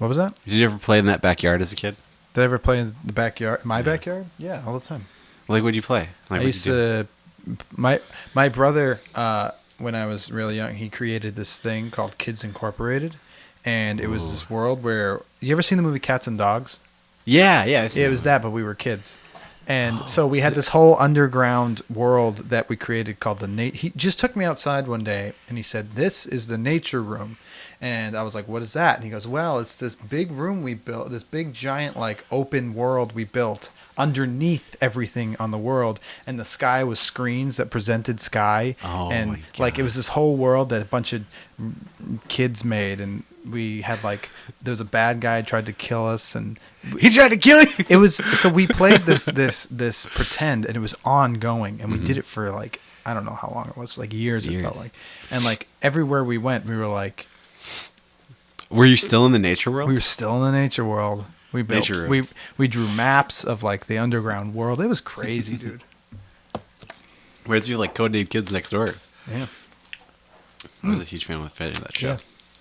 What was that? Did you ever play in that backyard as a kid? Did I ever play in the backyard? My backyard? Yeah, all the time. Like, what'd you play? Like, I used to. My brother, when I was really young, he created this thing called Kids Incorporated, and it was this world where you ever seen the movie Cats and Dogs? Yeah. It was that, but we were kids. And so we had this whole underground world that we created called he just took me outside one day and he said, "This is the nature room." And I was like, "What is that?" And he goes, "Well, it's this big room we built, this big giant like open world we built underneath everything on the world, and the sky was screens that presented sky, and like it was this whole world that a bunch of kids made, and we had like there was a bad guy tried to kill us, and he tried to kill you. It was so we played this pretend, and it was ongoing, and we did it for like I don't know how long it was, like years. It felt like, and like everywhere we went, we were like, were you still in the nature world? We were still in the nature world. We built, we drew maps of like the underground world. It was crazy, dude. Whereas you like Codename Kids Next Door. Yeah, I was a huge fan of that show. Yeah.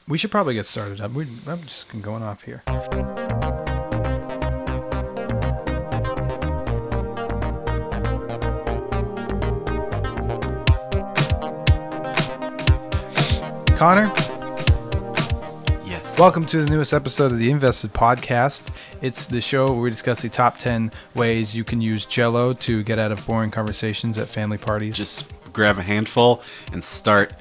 We should probably get started up. I'm just going off here. Connor? Yes. Welcome to the newest episode of the Invested Podcast. It's the show where we discuss the top 10 ways you can use Jell-O to get out of boring conversations at family parties. Just grab a handful and start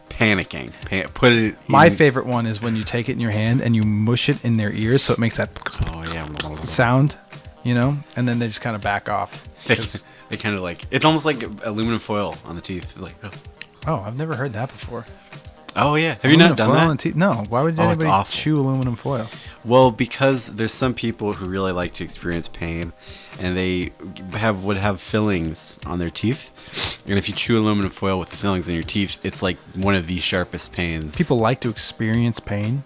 panicking. Put it in. My favorite one is when you take it in your hand and you mush it in their ears so it makes that sound, you know, and then they just kind of back off. They kind of like, it's almost like aluminum foil on the teeth. Like, oh, I've never heard that before. Oh, yeah. Have you not done that? No. Why would anybody chew aluminum foil? Well, because there's some people who really like to experience pain, and they would have fillings on their teeth. And if you chew aluminum foil with the fillings in your teeth, it's like one of the sharpest pains. People like to experience pain?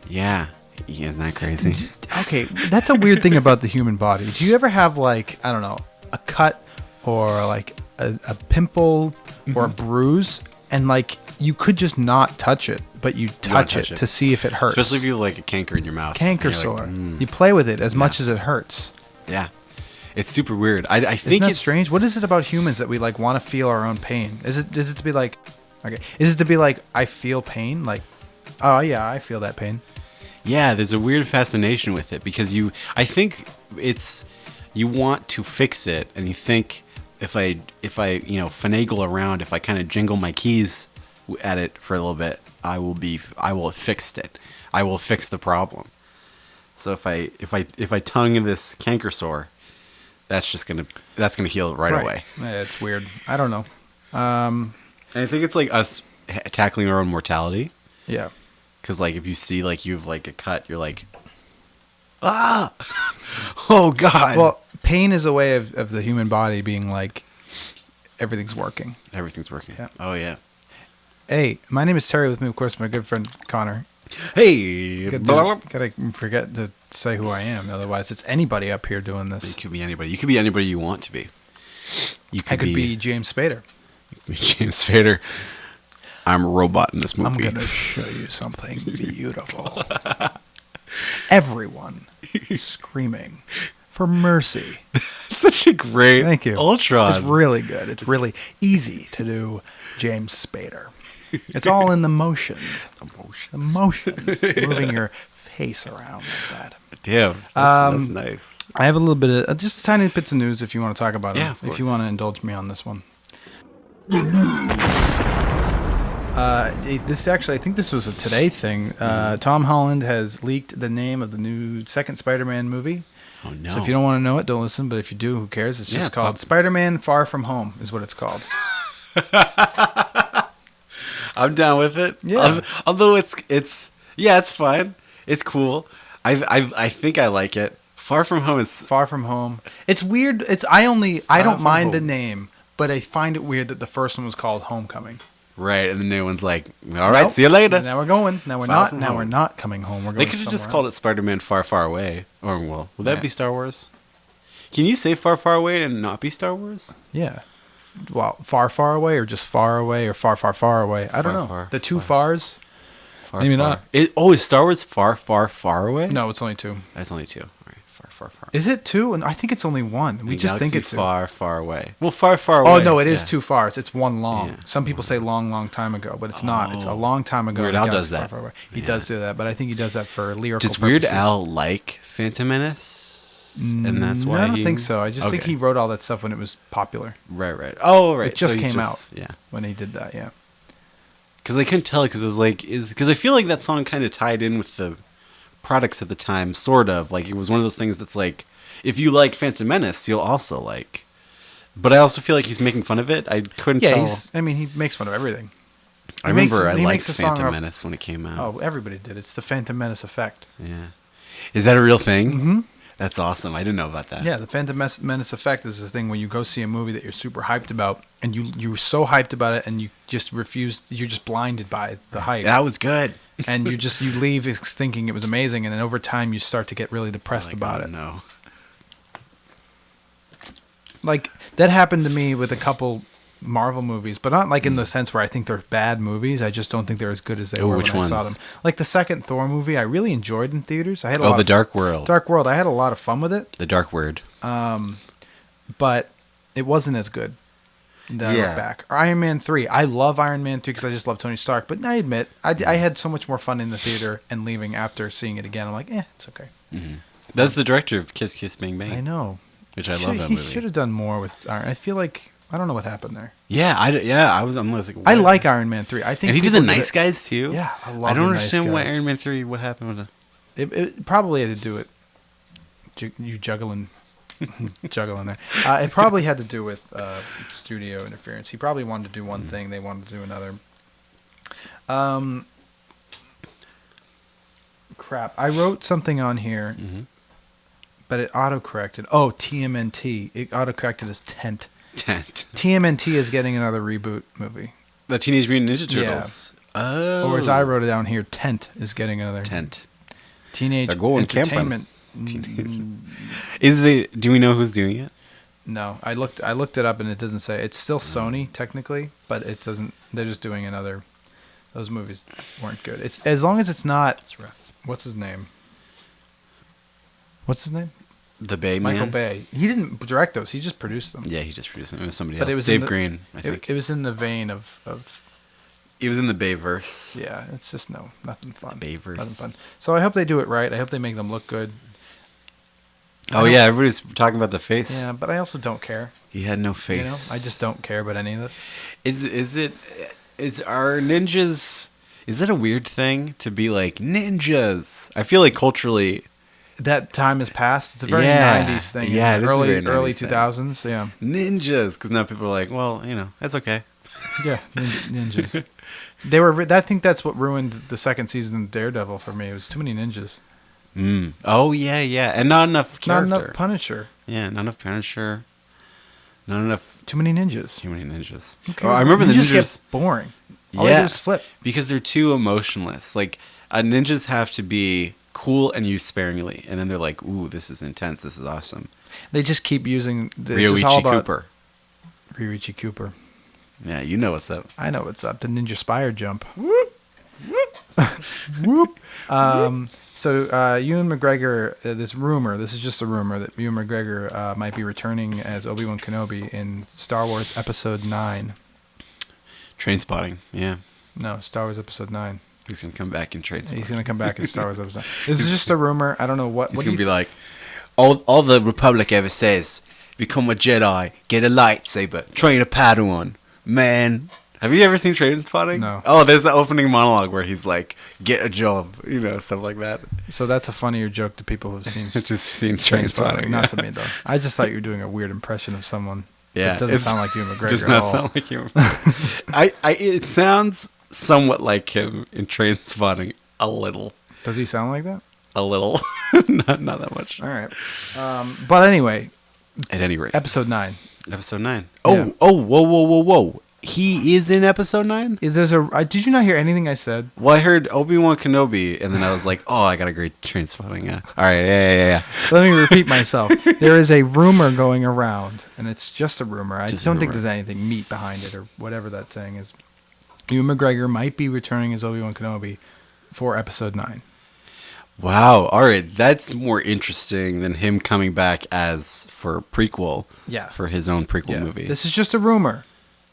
Yeah. Isn't that crazy? Okay, that's a weird thing about the human body. Do you ever have, like, I don't know, a cut or like a pimple or a bruise, and like you could just not touch it, but you touch it to see if it hurts. Especially if you have like a canker in your mouth. Canker sore. Like, you play with it as much as it hurts. Yeah. It's super weird. I think Isn't that strange? What is it about humans that we like want to feel our own pain? Is it to be like, okay, is it to be like, I feel pain? Like, oh yeah, I feel that pain. Yeah, there's a weird fascination with it because I think it's, you want to fix it, and you think if I finagle around, if I kind of jingle my keys at it for a little bit, I will have fixed it. I will fix the problem. So if I tongue this canker sore, that's gonna heal right away. Yeah, it's weird. I don't know. And I think it's like us tackling our own mortality. Yeah. Because like if you see like you've like a cut, you're like, ah, oh god. Well, pain is a way of the human body being like, everything's working. Everything's working. Yeah. Oh yeah. Hey, my name is Terry. With me, of course, my good friend Connor. Hey. Gotta forget to say who I am. Otherwise, it's anybody up here doing this. You could be anybody. You could be anybody you want to be. I could be James Spader. You could be James Spader. I'm a robot in this movie. I'm gonna show you something beautiful. Everyone screaming for mercy. Such a great Thank you. Ultron. It's really good. It's really easy to do James Spader. It's all in the motions. Emotions. Moving your face around like that. Damn. That's nice. I have a little bit of, just tiny bits of news if you want to talk about it. Yeah, of course. If you want to indulge me on this one. The news. This actually, I think this was a today thing. Tom Holland has leaked the name of the new second Spider-Man movie. Oh, no. So if you don't want to know it, don't listen. But if you do, who cares? It's just called Spider-Man Far From Home is what it's called. I'm down with it. Yeah. Although it's fine. It's cool. I think I like it. Far From Home is Far From Home. It's weird. I don't mind the name, but I find it weird that the first one was called Homecoming. right, and the new one's like, all right, see you later. Now we're going. Now we're Far not. Now home. we're not coming home. We're going. They could have just called it Spider-Man Far, Far Away. Or, well, would that be Star Wars? Can you say Far, Far Away and not be Star Wars? Yeah. Well, far, far away, or just far away, or far, far, far away. I don't know. The two fars. Far, Maybe far. not. Is Star Wars far, far, far away? No, it's only 2. That's only 2. All right, far, far, far. Is it 2? And I think it's only 1. We just think it's 2. far, far away. Well, far, far away. Oh no, it is yeah. too far. It's one long. Yeah. Some people say long, long time ago, but it's not. It's a long time ago. Weird in a Al galaxy does that. far, far away. He Yeah. does do that, but I think he does that for lyrical Does Weird purposes. Al like Phantom Menace? And that's No, why I don't think so. I just think Okay. he wrote all that stuff when it was popular. Right. Oh, right. It just So he's came out. Yeah. When he did that. Yeah. Because I couldn't tell because it was like because I feel like that song kind of tied in with the products at the time, sort of like it was one of those things that's like if you like Phantom Menace, you'll also like. But I also feel like he's making fun of it. I couldn't Yeah. tell. I mean, he makes fun of everything. I remember I he liked makes a song Phantom of- Menace when it came out. Oh, everybody did. It's the Phantom Menace effect. Yeah, is that a real thing? Mm-hmm. That's awesome. I didn't know about that. Yeah, the Phantom Menace effect is the thing when you go see a movie that you're super hyped about, and you're so hyped about it, and you just refuse. You're just blinded by the hype, That was good. and you leave thinking it was amazing, and then over time you start to get really depressed Like, about oh, it. No. Like that happened to me with a couple Marvel movies, but not like in the sense where I think they're bad movies. I just don't think they're as good as they were which when I saw ones? them. Like the second Thor movie, I really enjoyed in theaters. I had a Oh, lot The of Dark World. Dark World. I had a lot of fun with it, The Dark Word. but it wasn't as good. Then I Yeah. look back. Or Iron Man 3. I love Iron Man 3 because I just love Tony Stark. But I admit, I had so much more fun in the theater and leaving after seeing it again. I'm like, it's okay. That's the director of Kiss Kiss Bang Bang. I know. Which I love that He movie. should have done more with Iron. I feel like I don't know what happened there. Yeah, I'm like, I what? like Iron Man 3. I think And he did the people Nice Guys too. Yeah, I love I don't The Nice understand why Guys. Iron Man 3. What happened with it? It probably had to do it. You juggling there. It probably had to do with studio interference. He probably wanted to do one thing. They wanted to do another. Crap. I wrote something on here, but it autocorrected. Oh, TMNT. It autocorrected as Tent. Tent. TMNT is getting another reboot movie. The Teenage Mutant Ninja Turtles. Oh. Or as I wrote it down here, Tent is getting another Tent. Teenage They're going Entertainment. Do we know who's doing it? No, I looked it up and it doesn't say. It's still Sony technically, but it doesn't. They're just doing another. Those movies weren't good. It's as long as it's not. It's rough. What's his name? The Bay Michael Man. Bay. He didn't direct those. He just produced them. Yeah, he just produced it. It was somebody But else. it was in Dave the- Green, I think. It was in the vein of. He was in the Bayverse. Yeah, it's just nothing fun. Bayverse. Nothing fun. So I hope they do it right. I hope they make them look good. Oh yeah, everybody's talking about the face. Yeah, but I also don't care. He had no You know, face. I just don't care about any of this. Is our ninjas? Is that a weird thing to be like ninjas? I feel like culturally, That time has passed. It's a very Yeah. 90s thing. Yeah, it is a early very 90s early thing. 2000s. Yeah, ninjas, because now people are like, well, that's okay. yeah, ninjas. They were. I think that's what ruined the second season of Daredevil for me. It was too many ninjas. Oh yeah, and not enough character. Not enough Punisher. Yeah, not enough Punisher. Not enough Too many ninjas. too many ninjas. Who Oh, cares? I remember the ninjas. get boring. All they do is flip. because they're too emotionless. Like ninjas have to be cool and used sparingly, and then they're like, "Ooh, this is intense. This is awesome." They just keep using. This is all Ryoichi about Cooper. Ryoichi Cooper. Yeah, you know what's up. I know what's up. The Ninja Spire jump. Whoop. Whoop. So Ewan McGregor, this is just a rumor that Ewan McGregor might be returning as Obi-Wan Kenobi in Star Wars Episode 9. Train spotting. Yeah, No, Star Wars Episode 9. he's gonna come back in train spotting. He's going to come back in Star Wars Episode 9. This is just a rumor. I don't know what. He's What do gonna be you like, all the Republic ever says: become a Jedi, get a lightsaber, train a Padawan. Man, have you ever seen Train Spotting? No. Oh, there's the opening monologue where he's like, "Get a job," stuff like that. So that's a funnier joke to people who've seen Just seen Train Spotting. Not to me, though. I just thought you were doing a weird impression of someone. Yeah, It doesn't sound like Ewan McGregor Does at not all. sound like you. It sounds somewhat like him in Train Spotting, a little, Does he sound like that? not that much. All right. But anyway, At any rate, Episode 9. episode 9. Yeah. Whoa! He is in episode 9. Did you not hear anything I said? Well, I heard Obi-Wan Kenobi, and then I was like, oh, I got a great Train Spotting. Yeah. All right. Yeah. Let me repeat myself. There is a rumor going around, and it's just a rumor. I Just a don't think rumor. there's anything meat behind it or whatever that saying is. Ewan McGregor might be returning as Obi-Wan Kenobi for Episode 9. Wow. All right. That's more interesting than him coming back as for prequel. Yeah. For his own prequel movie. This is just a rumor.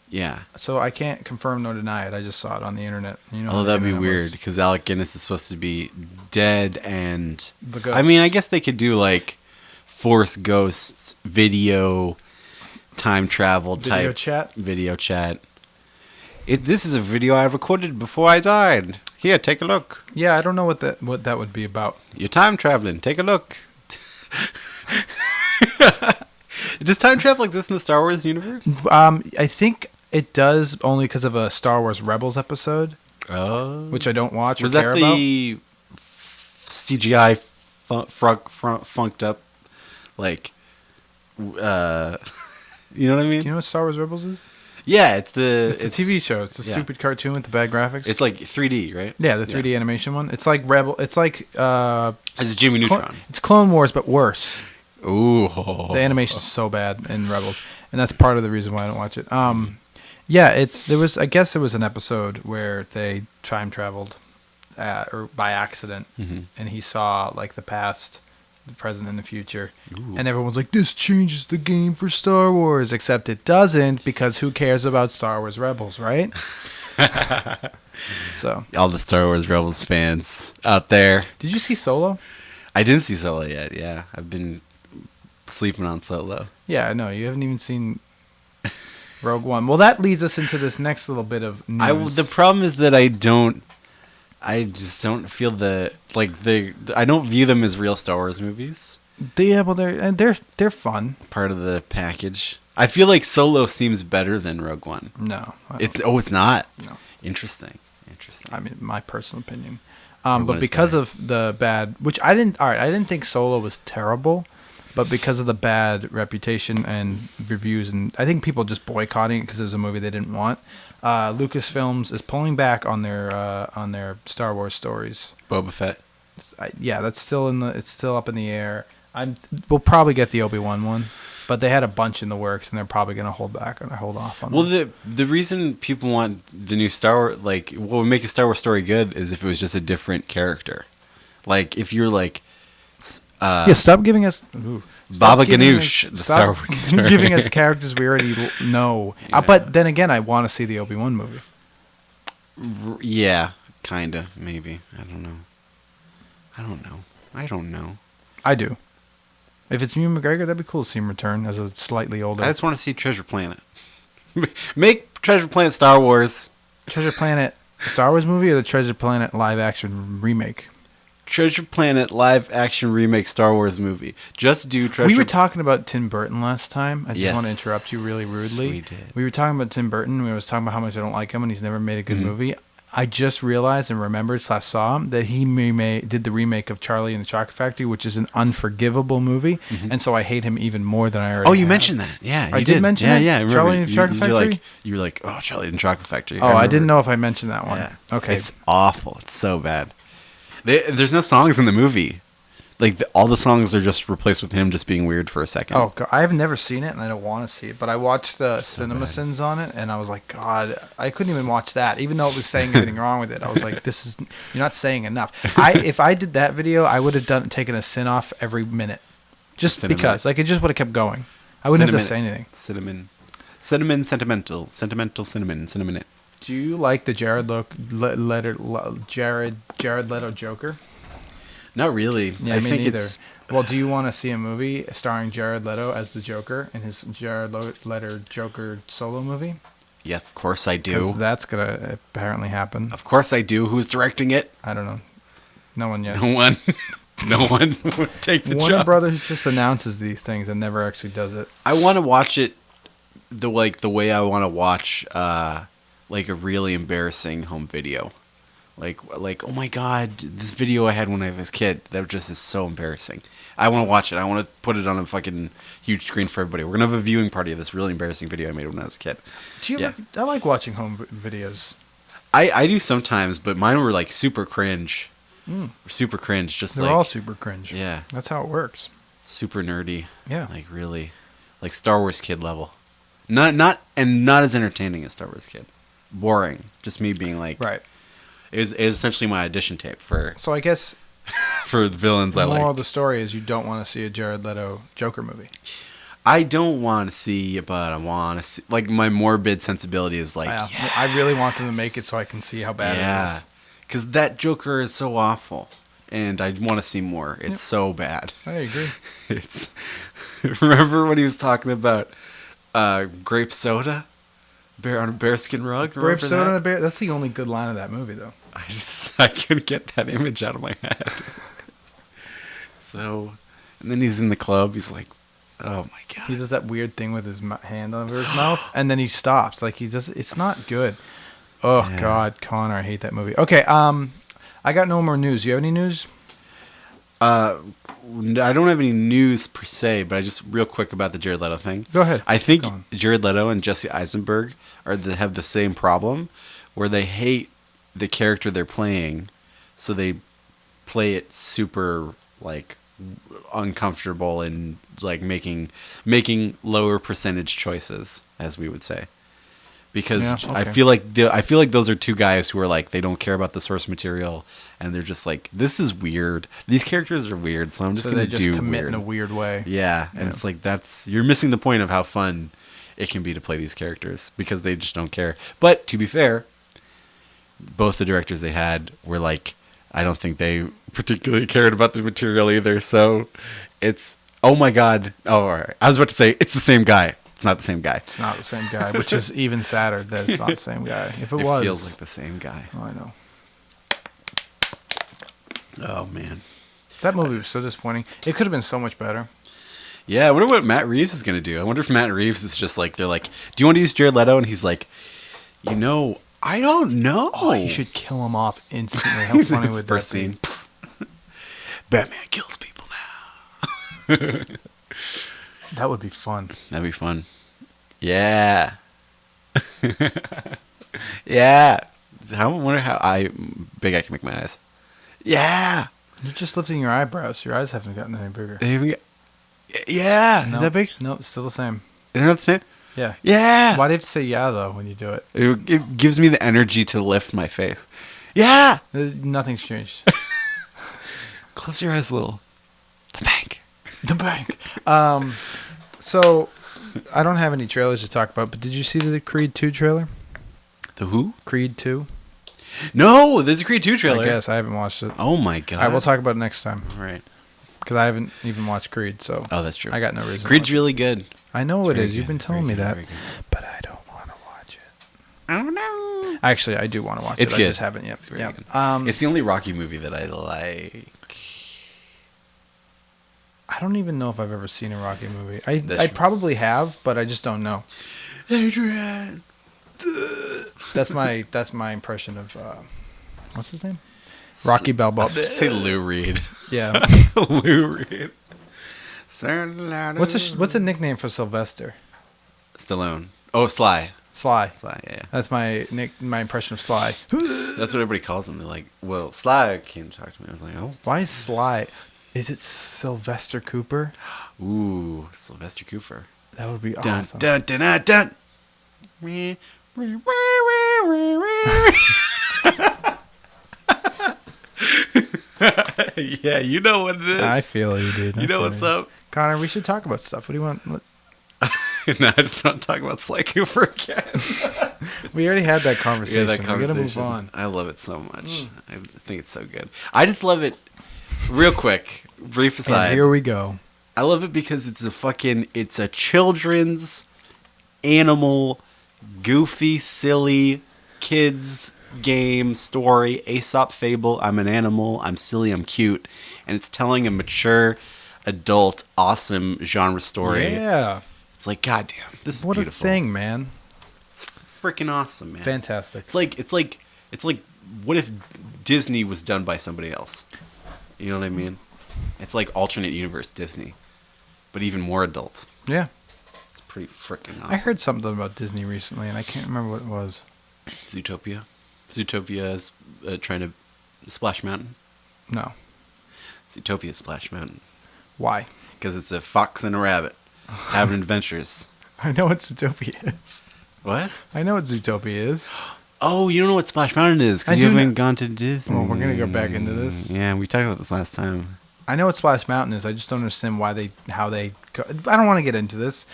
Yeah. So I can't confirm nor deny it. I just saw it on the internet. You know, Although that'd be weird because Alec Guinness is supposed to be dead, and The ghost. I mean, I guess they could do like Force Ghosts video, time travel Video type chat. Video chat. This is a video I recorded before I died. Here, take a look. Yeah, I don't know what that would be about. You're time traveling. Take a look. Does time travel exist in the Star Wars universe? I think it does only because of a Star Wars Rebels episode, Oh, which I don't watch was or care that the CGI funked up, like, you know what I mean? about. You know what Star Wars Rebels is? Yeah, it's a TV show. It's a yeah. stupid cartoon with the bad graphics. It's like 3D, right? yeah, the 3D animation one. It's like Rebel. It's like It's Jimmy Neutron. It's Clone Wars, but worse. Ooh, The animation's so bad in Rebels, and that's part of the reason why I don't watch it. Yeah, I guess there was an episode where they time traveled, or by accident, and he saw like the past, the present, and the future, and everyone's like, "This changes the game for Star Wars," except it doesn't, because who cares about Star Wars Rebels, right? So, all the Star Wars Rebels fans out there. did you see Solo? I didn't see Solo yet. Yeah, I've been sleeping on Solo. Yeah, no, you haven't even seen Rogue One. Well, that leads us into this next little bit of news. The problem is that I just don't feel I don't view them as real Star Wars movies. Yeah, well, they're fun. Part of the package. I feel like Solo seems better than Rogue One. No, It's not. No. Interesting. I mean, my personal opinion. One But is because better. of the bad, which I didn't. All right, I didn't think Solo was terrible, but because of the bad reputation and reviews, and I think people just boycotting it because it was a movie they didn't want. Lucasfilms is pulling back on their Star Wars stories. Boba Fett. Yeah, that's still it's still up in the air. We'll probably get the Obi-Wan one, but they had a bunch in the works, and they're probably going to hold off on. Well, them. the reason people want the new Star Wars, like, what would make a Star Wars story good is if it was just a different character. Like, if you're like, yeah, stop giving us Baba stop giving Ganoush, us- the stop Star Wars story. giving us characters we already know. Yeah. But then again, I want to see the Obi-Wan movie. Yeah, kinda, maybe. I don't know. I do. If it's Ewan McGregor, that'd be cool to see him return as a slightly older. I just want to see Treasure Planet. Make Treasure Planet Star Wars. Treasure Planet Star Wars movie or the Treasure Planet live action remake? Treasure Planet live action remake Star Wars movie. Just do Treasure. We were talking about Tim Burton last time. I just Yes, want to interrupt you really rudely. we did. We were talking about Tim Burton. We was talking about how much I don't like him and he's never made a good movie. I just realized and remembered / saw him that he did the remake of Charlie and the Chocolate Factory, which is an unforgivable movie, and so I hate him even more than I already. Oh, you have. mentioned that. Yeah, I you did mention yeah, it? Yeah, I remember. Charlie and the Chocolate Factory? You were like, oh, Charlie and the Chocolate Factory. Oh, I didn't know if I mentioned that one. Yeah. Okay. It's awful. It's so bad. There's no songs in the movie. Like, all the songs are just replaced with him just being weird for a second. Oh, God, I have never seen it, and I don't want to see it. But I watched the CinemaSins on it, and I was like, God, I couldn't even watch that, even though it was saying everything wrong with it. I was like, you're not saying enough. If I did that video, I would have taken a sin off every minute, just because, like, it just would have kept going. I wouldn't have to say anything. Cinnamon, sentimental cinnamon. Do you like the Jared Leto Joker? Not really. Yeah, I me think neither. it's. Well, do you want to see a movie starring Jared Leto as the Joker in his Jared Leto Joker solo movie? Yeah, of course I do. Because that's gonna apparently happen. Of course I do. Who's directing it? I don't know. No one yet. No one. No one would take the Warner job. Brothers just announces these things and never actually does it. I want to watch it the way I want to watch like a really embarrassing home video. Like oh my God, this video I had when I was a kid that just is so embarrassing. I want to watch it. I want to put it on a fucking huge screen for everybody. We're gonna have a viewing party of this really embarrassing video I made when I was a kid. I like watching home videos. I do sometimes, but mine were like super cringe. Super cringe. Just They're like all super cringe. Yeah. That's how it works. super nerdy. Yeah. Like really, like Star Wars kid level. Not as entertaining as Star Wars kid. Boring. Just me being like, Right. It was essentially my audition tape for So I guess the villains I the moral of liked. the story is you don't want to see a Jared Leto Joker movie. I don't want to see, but I want to see. Like my morbid sensibility is like, I really want them to make it so I can see how bad it yeah, is. because that Joker is so awful, and I want to see more. It's so bad. I agree. It's remember when he was talking about grape soda, bear on a bearskin rug. Grape Remember soda and a that? bear. That's the only good line of that movie, though. I couldn't get that image out of my head. So, and then he's in the club. He's like, oh my god. He does that weird thing with his hand over his mouth, and then he stops. Like he does. It's not good. Oh Yeah. God, Connor, I hate that movie. Okay, I got no more news. You have any news? I don't have any news per se, but I just real quick about the Jared Leto thing. Go ahead. I think Go on. Jared Leto and Jesse Eisenberg have the same problem, where they hate the character they're playing, so they play it super like uncomfortable and like making lower percentage choices, as we would say. Because Yeah, I okay. feel like those are two guys who are like they don't care about the source material and they're just like, this is weird. These characters are weird, so I'm just So gonna they just do commit weird. in a weird way. Yeah, and Yeah. it's like you're missing the point of how fun it can be to play these characters because they just don't care. But to be fair, both the directors they had were like, I don't think they particularly cared about the material either. So it's oh my god. Oh, all right. I was about to say it's the same guy. It's not the same guy. It's not the same guy, which is even sadder that it's not the same guy. If it It was, feels like the same guy. oh, I know. Oh man. That movie was so disappointing. It could have been so much better. Yeah, I wonder what Matt Reeves is gonna do. I wonder if Matt Reeves is just like they're like, do you want to use Jared Leto? And he's like, I don't know. Oh, you should kill him off instantly. How funny That's would the first that be? scene. Batman kills people now. That would be fun. That'd be fun. Yeah. Yeah. I wonder how big I can make my eyes. Yeah. You're just lifting your eyebrows. Your eyes haven't gotten any bigger. Yeah. No, Is that big? No, it's still the same. Is that the same? Yeah. Yeah. Why do you have to say yeah though when you do it? It gives me the energy to lift my face. Yeah. Nothing's changed. Close your eyes a little. The bank. The bank. So I don't have any trailers to talk about, but did you see the Creed 2 trailer? The who? Creed 2? No, there's a Creed 2 trailer. I guess I haven't watched it. Oh my god. All right, we'll talk about it next time All right. because I haven't even watched Creed, so Oh, that's true. I got no reason. to Creed's watch really good. it. I know It's it very is. You've good, been telling very me good, that, very good. but I don't want to watch it. Oh no. Actually, I do want to watch It's it. good. I just haven't yet. It's very Yeah. good. It's the only Rocky movie that I like. I don't even know if I've ever seen a Rocky movie. That's I true. probably have, but I just don't know. Adrian. That's my impression of what's his name? Rocky I Balboa. was supposed to say Lou Reed. Yeah. Lou Reed. What's a nickname for Sylvester? Stallone. Oh, Sly. Sly. Sly, yeah. That's my impression of Sly. That's what everybody calls him. They're like, well, Sly came to talk to me. I was like, oh. Why is Sly? Is it Sylvester Cooper? Ooh, Sylvester Cooper. That would be Dun, awesome. dun, dun, dun, dun. Yeah, you know what it is. I feel you, dude. You know what's up. Connor, we should talk about stuff. What do you want? No, I just want to talk about Sly Cooper again. We already had that conversation. Yeah, that We gotta conversation. move on. I love it so much. I think it's so good. I just love it. Real quick, brief aside. And here we go. I love it because it's a children's animal, goofy, silly kids game story, Aesop fable. I'm an animal, I'm silly, I'm cute, and it's telling a mature, adult, awesome genre story. Yeah. It's like, goddamn, this is What beautiful. a thing, man. It's freaking awesome, man. Fantastic. It's like what if Disney was done by somebody else? You know what I mean? It's like alternate universe Disney, but even more adult. Yeah. It's pretty freaking awesome. I heard something about Disney recently, and I can't remember what it was. Zootopia. Zootopia is trying to Splash Mountain. No. Zootopia is Splash Mountain Why? because it's a fox and a rabbit having adventures. I know what Zootopia is. What? I know what Zootopia is. Oh, you don't know what Splash Mountain is I because you do haven't know- gone to Disney. Well, we're gonna go back into this. Yeah, we talked about this last time. I know what Splash Mountain is. I just don't understand how they go. I don't want to get into this.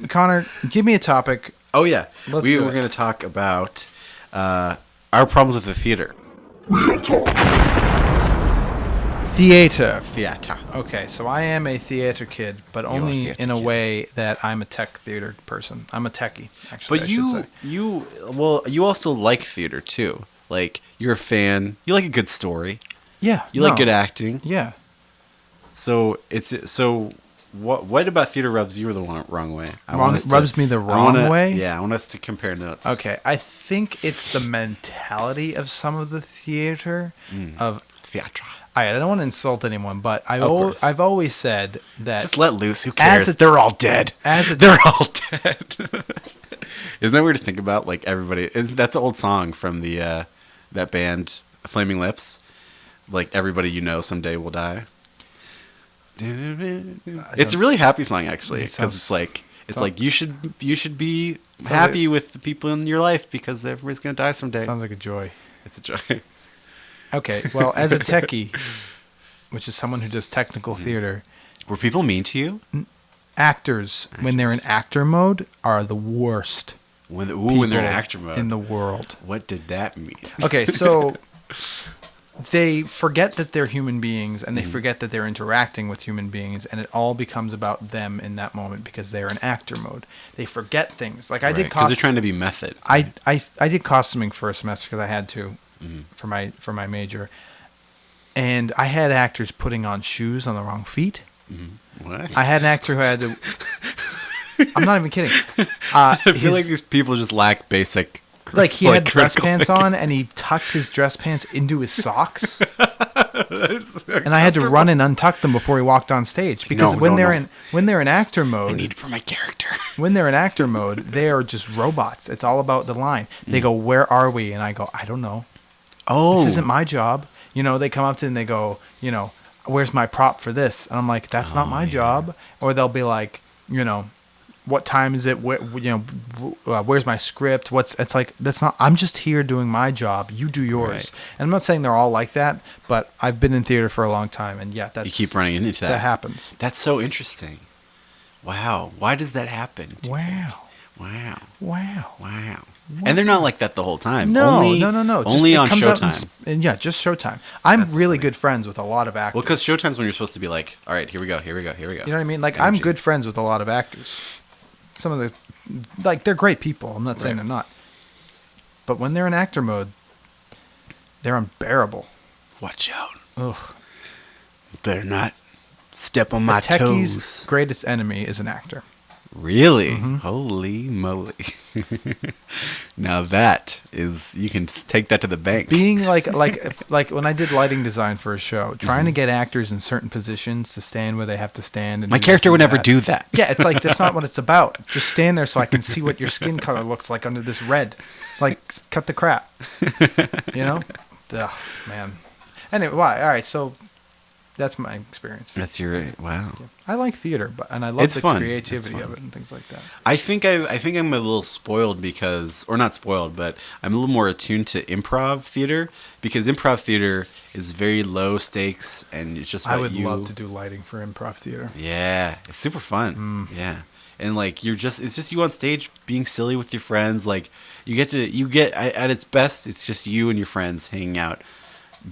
Connor, give me a topic. Oh yeah, Let's we do were it. going to talk about our problems with the theater. Real talk. Theater. Theater. Okay, so I am a theater kid, but are a only theater in a kid. way that I'm a tech theater person. I'm a techie, actually. But I should say. you also like theater too. Like you're a fan. You like a good story. Yeah. You like good acting. Yeah. So what about theater rubs you the wrong way? Rubs me the wrong way? Yeah, I want us to compare notes. Okay, I think it's the mentality of some of the theater of. Theater. I don't want to insult anyone, but course. I've always said that Just let loose. Who cares? As a- They're all dead. as a- They're all dead. Isn't that weird to think about? Like everybody, that's an old song from the that band, Flaming Lips. Like everybody you know someday will die. It's a really happy song actually, It because sounds- it's like sounds- you should be Sounds happy with the people in your life because everybody's gonna die someday. sounds like a joy. It's a joy. Okay, well, as a techie, which is someone who does technical theater, Were people mean to you actors, when they're in actor mode, are the worst when they're in people actor mode? in the world. What did that mean? Okay, so they forget that they're human beings and they forget that they're interacting with human beings, and it all becomes about them in that moment because they're in actor mode. They forget things. Like I did Because they're trying to be method. I did costuming for a semester because I had to for my major, and I had actors putting on shoes on the wrong feet. What? I had an actor who had to. I'm not even kidding. I feel like these people just lack basic. like he had dress critical pants on, thinking. and he tucked his dress pants into his socks. And I had to run and untuck them before he walked on stage because No, when no, they're no. in actor I mode, need it for my character. when they're in actor mode, they are just robots. It's all about the line. They go, "Where are we?" And I go, "I don't know. Oh, This isn't my job." You know, they come up to and they go, you know, "Where's my prop for this?" And I'm like, "That's not my job." Or they'll be like, you know, "What time is it? Where's my script?" It's like, that's not. I'm just here doing my job. You do yours. Right. And I'm not saying they're all like that, but I've been in theater for a long time, and yeah, that's you keep running into that. that happens. That's so interesting. Wow. Why does that happen? do you think? Wow. Wow. Wow. Wow. And they're not like that the whole time. No, only, no. Just- Only it on comes out in Showtime. and yeah, just Showtime. I'm That's really funny. good friends with a lot of actors. Well, because Showtime's when you're supposed to be like, all right, here we go. You know what I mean? Like, I'm Energy. good friends with a lot of actors. Some of the, like, they're great people. I'm not saying Right. they're not. But when they're in actor mode, they're unbearable. Watch out. Ugh. Better not step on The my techie's toes. greatest enemy is an actor. Really? Mm-hmm. Holy moly. Now that is, you can take that to the bank. Being like when I did lighting design for a show, trying to get actors in certain positions to stand where they have to stand. And My do this character and would never that. do that. Yeah, it's like that's not what it's about. Just stand there so I can see what your skin color looks like under this red. Like, cut the crap. You know? Ugh, man. Anyway, why? All right, so that's my experience. That's your, wow. I like theater, and I love It's the fun. creativity It's of fun. it and things like that. I think I'm a little spoiled because, or not spoiled, but I'm a little more attuned to improv theater because improv theater is very low stakes and it's just I about would you. love to do lighting for improv theater. Yeah, it's super fun. Yeah. And like it's just you on stage being silly with your friends. Like you get at its best, it's just you and your friends hanging out,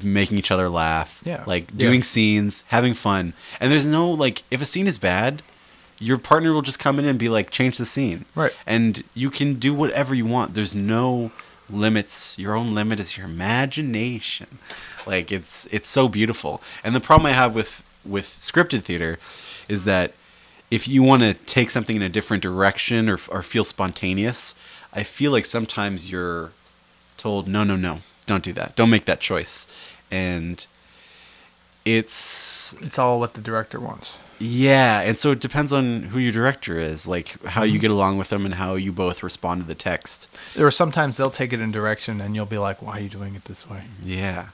making each other laugh. Yeah. Like doing scenes, having fun. And there's no like if a scene is bad, your partner will just come in and be like, change the scene. Right. And you can do whatever you want. There's no limits. Your own limit is your imagination. Like it's so beautiful. And the problem I have with scripted theater is that if you want to take something in a different direction or feel spontaneous, I feel like sometimes you're told, no, don't do that. Don't make that choice. And it's all what the director wants. yeah, and so it depends on who your director is, like how you get along with them and how you both respond to the text. Or sometimes they'll take it in direction, and you'll be like, "Why are you doing it this way?" Yeah,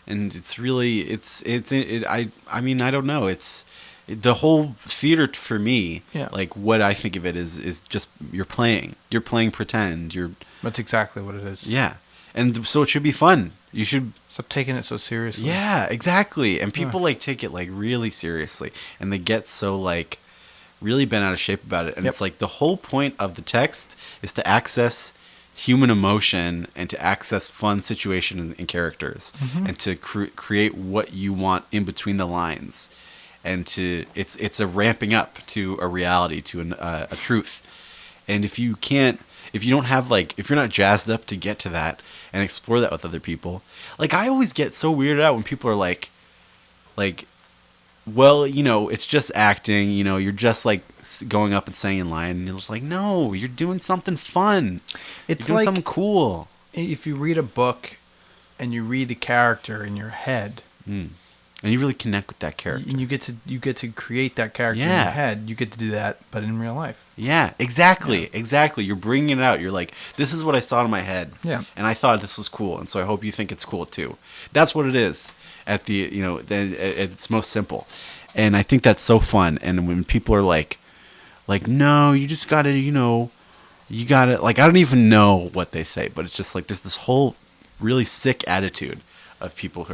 and it's really I mean I don't know. the whole theater for me, Yeah. like what I think of it is just you're playing pretend, That's exactly what it is. yeah, and so it should be fun. You should. Stop taking it so seriously. Yeah, exactly. And people like take it like really seriously, and they get so like really bent out of shape about it. And Yep. it's like the whole point of the text is to access human emotion and to access fun situations and characters, and to create what you want in between the lines, and to it's a ramping up to a reality, to a truth. And if you can't, if you don't have like, if you're not jazzed up to get to that and explore that with other people, like I always get so weirded out when people are like, well, you know, it's just acting, you know, you're just like going up and saying in line, and it's like, no, you're doing something fun. It's you're doing like something cool. if you read a book and you read a character in your head, And you really connect with that character. and you get to create that character in Yeah. your head. You get to do that, but in real life. Yeah, exactly. Exactly. You're bringing it out. You're like, this is what I saw in my head. Yeah. And I thought this was cool. And so I hope you think it's cool too. That's what it is at the, you know, then at its most simple. And I think that's so fun. And when people are like, no, you just got to, you know, you got to, like, I don't even know what they say, but it's just like, there's this whole really sick attitude of people who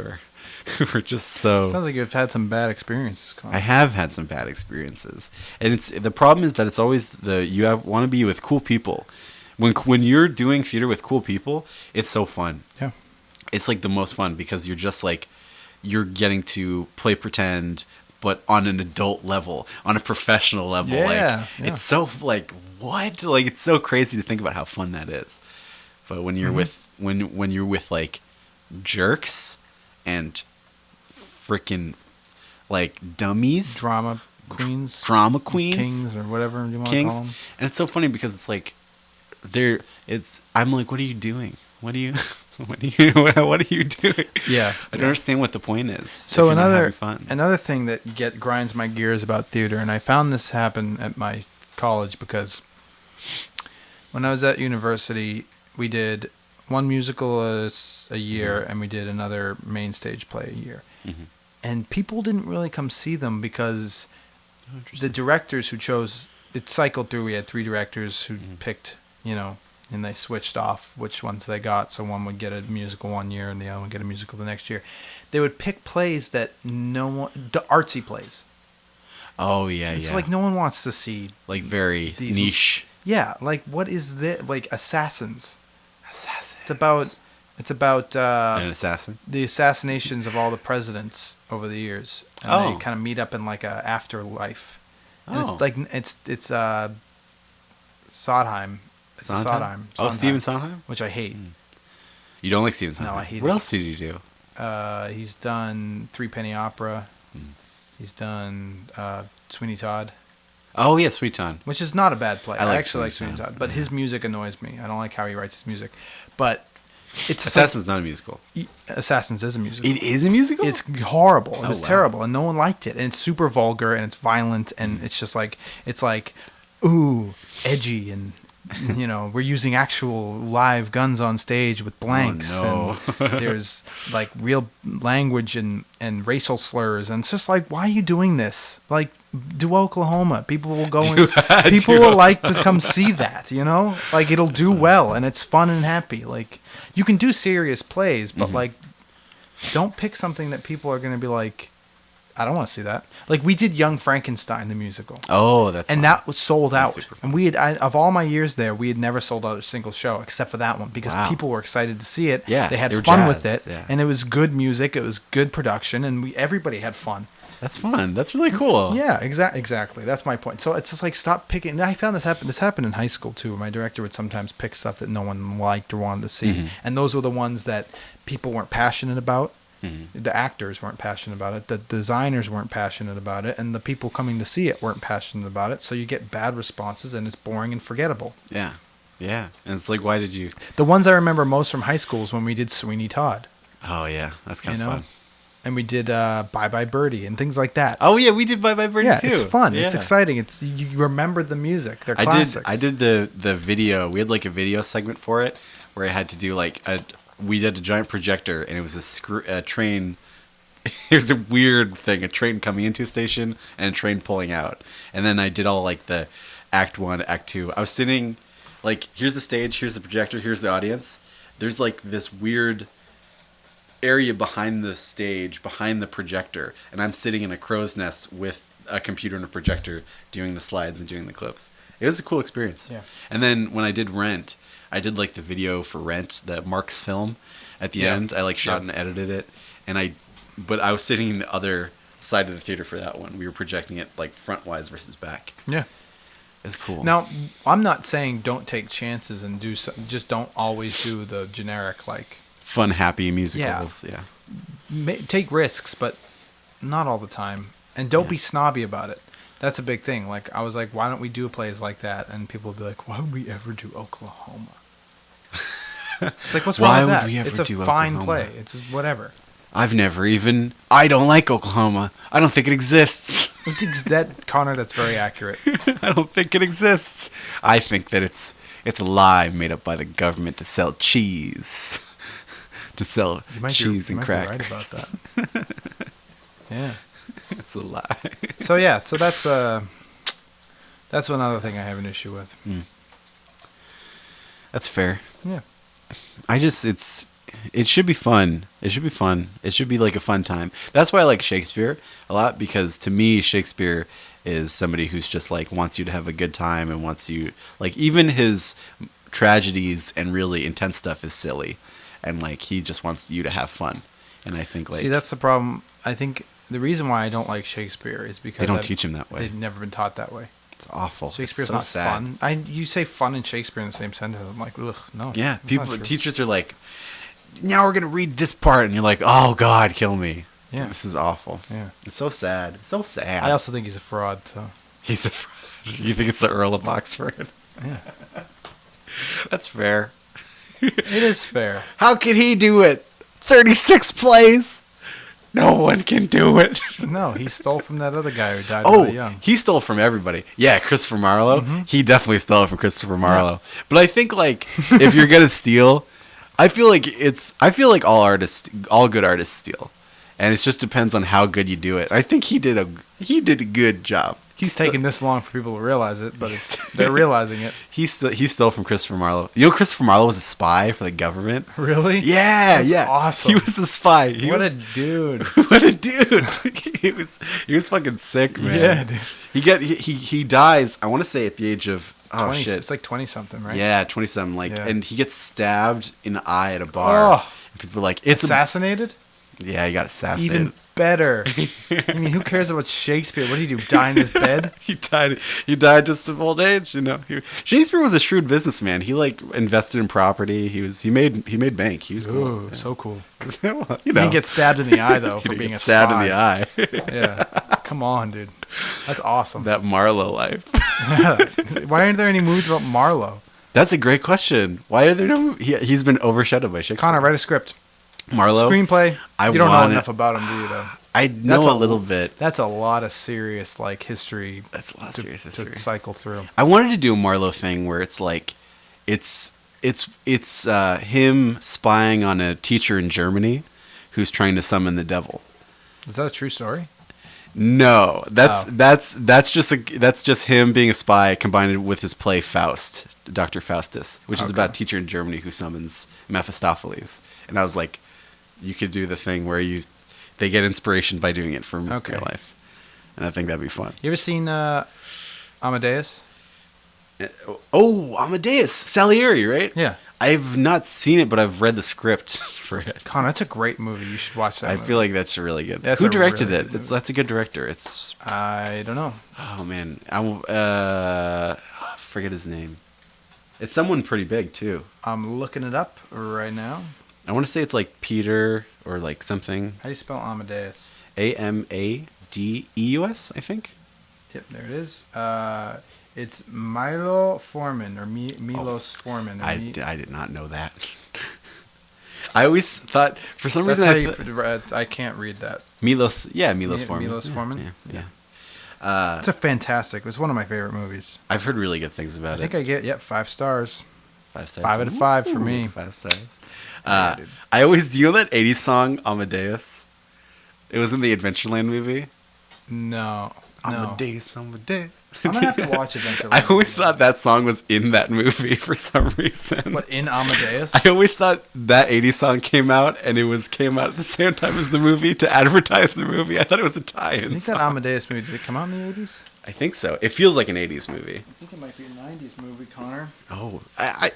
are just so. Sounds like you've had some bad experiences, Colin. I have had some bad experiences, and it's the problem is that it's always want to be with cool people. When you're doing theater with cool people, it's so fun. Yeah. It's like the most fun because you're just like you're getting to play pretend, but on an adult level, on a professional level. Yeah, Like it's so like what? Like it's so crazy to think about how fun that is. But when you're with when you're with like jerks and freaking like dummies, Drama queens, drama queens, kings, or whatever you want to kings, call them. and it's so funny because it's like I'm like, what are you doing? What are you what are you doing? Yeah, I don't understand what the point is. So if you're not another having fun. another thing that grinds my gears about theater, and I found this happen at my college because when I was at university, we did one musical a year, and we did another main stage play a year. And people didn't really come see them because the directors who chose it cycled through. We had 3 directors who picked, you know, and they switched off which ones they got. So one would get a musical one year and the other would get a musical the next year. They would pick plays that the artsy plays. Oh yeah, It's yeah. like no one wants to see. Like very these- niche. Yeah, like what is this? Like Assassins. Assassin. It's about An assassin. the assassinations of all the presidents over the years, and Oh. they kind of meet up in like a afterlife. And Oh. it's like it's Sondheim. It's a Sondheim. Oh, Stephen Sondheim. which I hate. You don't like Stephen Sondheim? I hate What it. else did you do? He's done Three Penny Opera. He's done Sweeney Todd, Oh yeah, Sweet Todd. which is not a bad play. I I, like actually like Sweeney Sweeney Todd. Todd, but his music annoys me. I don't like how he writes his music. But it's just Assassin's not a musical. like, Assassins is a musical. It is a musical. It's horrible. It Oh, was wow. terrible, and no one liked it. And it's super vulgar, and it's violent, and it's just like ooh, edgy, and you know, we're using actual live guns on stage with blanks, no. and there's like real language and racial slurs, and it's just like, why are you doing this? Like, do Oklahoma. People will go and people will like to come see that, you know? Like it'll do well, and it's fun and happy. Like you can do serious plays, but like don't pick something that people are going to be like, I don't want to see that. Like we did Young Frankenstein the musical. Oh, that's And fun. that was sold That's out. super fun. And we had of all my years there, we had never sold out a single show except for that one because Wow. people were excited to see it. Yeah, They had they were fun with jazzed, it. yeah. And it was good music, it was good production, and everybody had fun. That's fun. That's really cool. Yeah, exactly. That's my point. So it's just like stop picking. I found this happen. This happened in high school too. My director would sometimes pick stuff that no one liked or wanted to see, and those were the ones that people weren't passionate about. The actors weren't passionate about it. The designers weren't passionate about it, and the people coming to see it weren't passionate about it. So you get bad responses, and it's boring and forgettable. Yeah. Yeah. And it's like, why did you? The ones I remember most from high school is when we did Sweeney Todd, Oh yeah, that's kind you of know, fun. and we did Bye Bye Birdie and things like that. Oh yeah, we did Bye Bye Birdie yeah, too. it's fun. It's Yeah. exciting. It's you remember the music. They're classics. I did the video. We had like a video segment for it where I had to do like we did a giant projector and it was a train Here's a weird thing: a train coming into a station and a train pulling out. And then I did all like the act 1, act 2. I was sitting like, here's the stage, here's the projector, here's the audience. There's like this weird area behind the stage, behind the projector, and I'm sitting in a crow's nest with a computer and a projector doing the slides and doing the clips. It was a cool experience. Yeah. And then when I did Rent, I did like the video for Rent, the Mark's film at the end. I like shot and edited it, and but I was sitting in the other side of the theater for that one. We were projecting it like frontwise versus back. Yeah. It's cool. Now, I'm not saying don't take chances and do just don't always do the generic like Fun, happy musicals. Yeah. take risks, but not all the time. And don't be snobby about it. That's a big thing. Like, I was like, why don't we do plays like that? And people would be like, why would we ever do Oklahoma? It's like, what's wrong Why with would that? we ever It's a do fine Oklahoma? play. It's just whatever. I don't like Oklahoma. I don't think it exists. Connor, that's very accurate. I don't think it exists. I think that it's a lie made up by the government to sell cheese. To sell cheese and crackers. Right about that. Yeah. It's a lie. So yeah, that's another thing I have an issue with. That's fair. Yeah. It should be fun. It should be fun. It should be like a fun time. That's why I like Shakespeare a lot, because to me, Shakespeare is somebody who's just like wants you to have a good time and wants you, like, even his tragedies and really intense stuff is silly, and like he just wants you to have fun. And I think like, see, that's the problem. I think the reason why I don't like Shakespeare is because they don't teach him that way. They've never been taught that way. It's awful. Shakespeare's it's so not sad. fun. You say fun and Shakespeare in the same sentence. I'm like, ugh, no. Yeah, that's not true. teachers are like, now we're gonna read this part, and you're like, oh God, kill me. Yeah. This is awful. Yeah. It's so sad. So sad. I also think he's a fraud. So He's a fraud. You think it's the Earl of Oxford? yeah, That's fair. it is fair. How could he do it? 36 plays. No one can do it. No, he stole from that other guy who died Oh, really young. he stole from everybody. Yeah, Christopher Marlowe. He definitely stole from Christopher Marlowe. But I think like if you're gonna steal, I feel like all good artists steal, and it just depends on how good you do it. I think he did a good job. He's taking this long for people to realize it, but they're realizing it. He stole from Christopher Marlowe. You know, Christopher Marlowe was a spy for the government. Really? Yeah, That's yeah. awesome. He was a spy. What a dude. What a dude. he was fucking sick, man. Yeah, dude. He dies, I want to say at the age of 20, shit. It's like 20 something, right? Yeah, 27 like Yeah. and he gets stabbed in the eye at a bar. Oh. And people are like, it's Assassinated? yeah, he got assassinated. Even better. I mean, who cares about Shakespeare? What did he do? Die in his bed? He died just of old age, you know. Shakespeare was a shrewd businessman. He like invested in property. He made bank. He was cool. Ooh, Yeah. so cool. Well, you He know. didn't get stabbed in the eye, though, He for didn't being get a stabbed spy. in the eye. Yeah. Come on, dude. That's awesome. That Marlowe life. Why aren't there any movies about Marlowe? That's a great question. Why are there no? He's been overshadowed by Shakespeare. Connor, write a script. Marlowe. Screenplay. I You don't know want enough it. about him, do you, though? I know a little bit. That's a lot of serious, like, history. That's a lot of serious history. To cycle through. I wanted to do a Marlowe thing where it's like, it's him spying on a teacher in Germany who's trying to summon the devil. Is that a true story? No, that's Oh. that's just him being a spy combined with his play Faust, Dr. Faustus, which is Okay. about a teacher in Germany who summons Mephistopheles. And I was like, you could do the thing where they get inspiration by doing it from Okay. real life, and I think that'd be fun. You ever seen Amadeus? Oh, Amadeus Salieri, right? Yeah. I've not seen it, but I've read the script for it. Connor, that's a great movie. You should watch that I movie. feel like that's really good. That's Who a directed really it? good That's a good director. It's I don't know. oh man, I forget his name. It's someone pretty big too. I'm looking it up right now. I want to say it's like Peter or like something. How do you spell Amadeus? Amadeus, I think. Yep, there it is. It's Milo Forman or Milos Forman. I did not know that. I always thought for some That's reason how I can't read that. Milos Forman. Milos Forman? Yeah. It's a fantastic. It's one of my favorite movies. I've heard really good things about I think it. I get 5 stars. 5 stars. 5 out of 5 for Ooh, me. 5 stars. Yeah, dude. I always, you know that 80s song Amadeus? It was in the Adventureland movie. No. Amadeus. I'm gonna have to watch Adventureland. I always thought that song was in that movie for some reason. But in Amadeus? I always thought that 80s song came out, and came out at the same time as the movie to advertise the movie. I thought it was a tie-in I think song. that Amadeus movie, did it come out in the 80s? I think so. It feels like an 80s movie. I think it might be a 90s movie, Connor. Oh,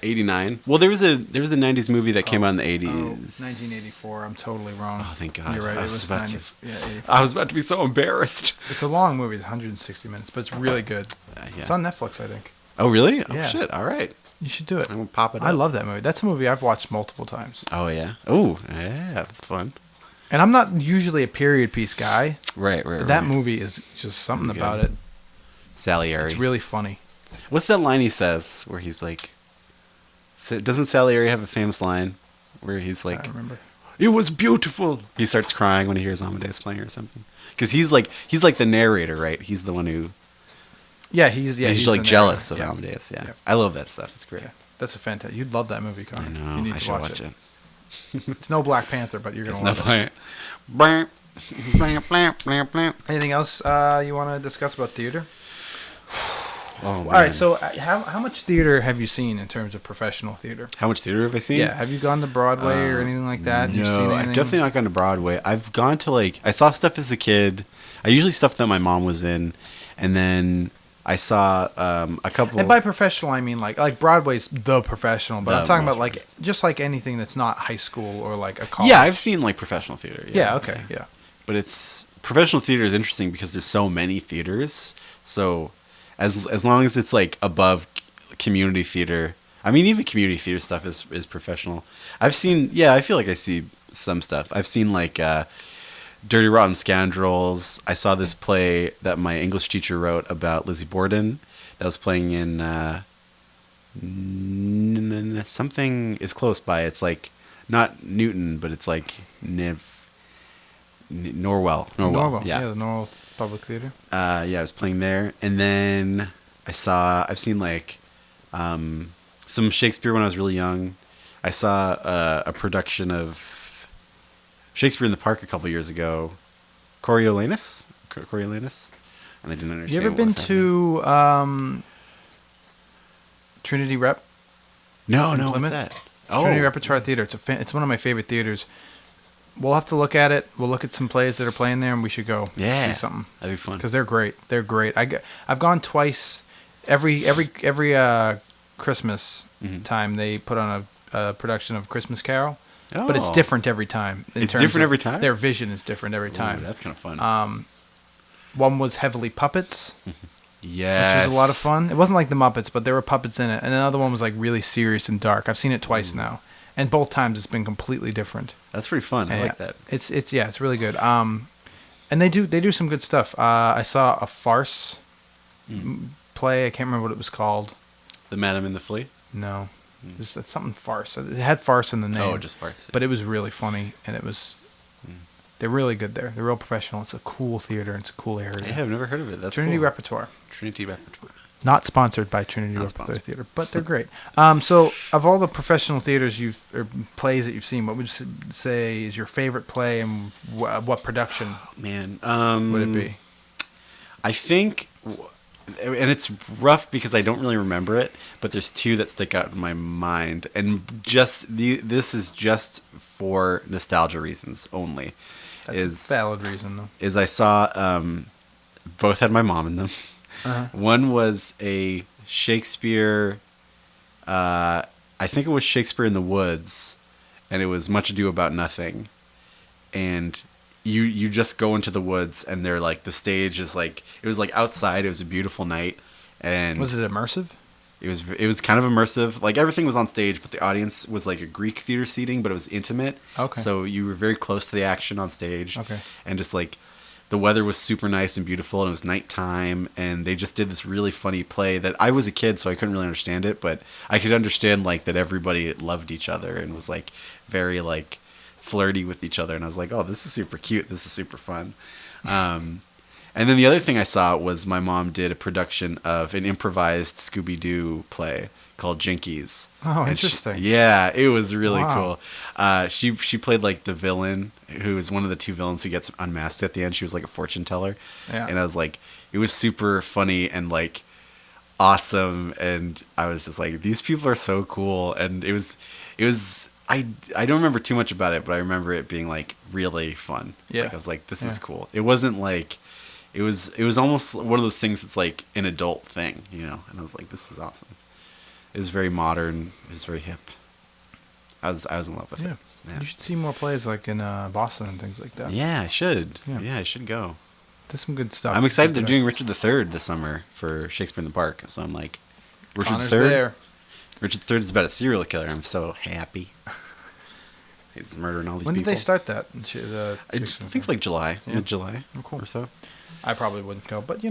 89. Well, there was a 90s movie that came out in the 80s. 1984. I'm totally wrong. Oh, thank God. You're right. I It was was about 90. to- Yeah, 84. I was about to be so embarrassed. It's a long movie. It's 160 minutes, but it's really good. Yeah. It's on Netflix, I think. Oh, really? Oh, Yeah. shit. All right. You should do it. I'm going to pop it up. I love that movie. That's a movie I've watched multiple times. Oh, yeah. Oh, yeah. That's fun. And I'm not usually a period piece guy, Right. but that movie is just something It's about good. it. Salieri. It's really funny. What's that line he says where he's like... Doesn't Salieri have a famous line where he's I like... don't remember. It was beautiful. He starts crying when he hears Amadeus playing or something. Because he's like the narrator, right? He's the one who... Yeah, he's like the jealous of narrator. Amadeus. Yeah. Yeah. I love that stuff. It's great. Yeah, that's a fantastic. You'd love that movie, Connor. I know. You need I to should watch it. It's no Black Panther, but you're It's gonna not love it. funny. Blam, blam, blam, blam. Anything else you want to discuss about theater? Oh, All right. So, how much theater have you seen in terms of professional theater? How much theater have I seen? Yeah. Have you gone to Broadway or anything like that? You've seen No, I've anything? definitely not gone to Broadway. I've gone to I saw stuff as a kid. I usually stuff that my mom was in, and then I saw a couple. And by professional, I mean like Broadway's the professional, but The I'm talking most about just like anything that's not high school or like a college. Yeah, I've seen professional theater. Yeah. Okay. Yeah. But it's professional theater is interesting because there's so many theaters. So as long as it's above community theater, I mean even community theater stuff is professional. I've seen I feel like I see some stuff. I've seen Dirty Rotten Scoundrels. I saw this play that my English teacher wrote about Lizzie Borden that was playing in something is close by. It's not Newton, but it's Norwell. Yeah. The Norwell Public Theater. I was playing there, and then I've seen some Shakespeare when I was really young. I saw a production of Shakespeare in the Park a couple years ago, Coriolanus, and I didn't understand. You ever what been was happening. to Trinity Rep? No, in what's Plymouth? that? Trinity Repertoire Theater. It's one of my favorite theaters. We'll have to look at it. We'll look at some plays that are playing there, and we should go see something. That'd be fun. Because they're great. They're great. I've gone twice. Every Christmas time they put on a production of Christmas Carol, but it's Oh. different every time. It's different every time? Their vision is different every time. Ooh, that's kind of fun. One was heavily puppets, Yes. which was a lot of fun. It wasn't like the Muppets, but there were puppets in it. And another one was really serious and dark. I've seen it twice now, and both times it's been completely different. That's pretty fun. I like that. It's really good. And they do some good stuff. I saw a farce play. I can't remember what it was called. The Madam and the Flea? No, it's something farce. It had farce in the name. Oh, just farce. But it was really funny, and they're really good there. They're real professional. It's a cool theater. It's a cool area. I have never heard of it. That's Trinity cool. Repertoire. Trinity Repertoire. Not sponsored by Trinity Not Repertoire sponsored. Theater, but they're great. So, of all the professional theaters or plays that you've seen, what would you say is your favorite play, and what production Man, would it be? I think, and it's rough because I don't really remember it, but there's two that stick out in my mind, and this is just for nostalgia reasons only. That's a valid reason, though. Is I saw both had my mom in them. Uh-huh. One was a Shakespeare, I think it was Shakespeare in the Woods, and it was Much Ado About Nothing, and you just go into the woods, and they're the stage is it was outside. It was a beautiful night, and Was it immersive? it was kind of immersive. Everything was on stage, but the audience was a Greek theater seating, but it was intimate. Okay. So you were very close to the action on stage. Okay. And just the weather was super nice and beautiful, and it was nighttime, and they just did this really funny play that I was a kid, so I couldn't really understand it, but I could understand that everybody loved each other and was very flirty with each other, and I was oh, this is super cute, this is super fun. And then the other thing I saw was my mom did a production of an improvised Scooby-Doo play called Jinkies. Oh, And interesting. yeah, it was really Wow. cool. She played like the villain, who is one of the two villains who gets unmasked at the end. She was like a fortune teller, Yeah. and I was like, it was super funny and like awesome, and I was just like, these people are so cool, and it was. I don't remember too much about it, but I remember it being like really fun. Yeah. Like I was like, this is Yeah. cool. It wasn't like. It was almost one of those things that's like an adult thing, you know. And I was like, this is awesome. It was very modern. It was very hip. I was in love with Yeah. it. Yeah. You should see more plays like in Boston and things like that. Yeah, I should. Yeah. Yeah, I should go. There's some good stuff. I'm excited. They're doing Richard III this summer for Shakespeare in the Park. So I'm like, Richard Connor's III. there. Richard III is about a serial killer. I'm so happy. He's murdering all these When did people. they start that? I just think like July, Yeah. mid-July Oh, cool. or so. I probably wouldn't go, but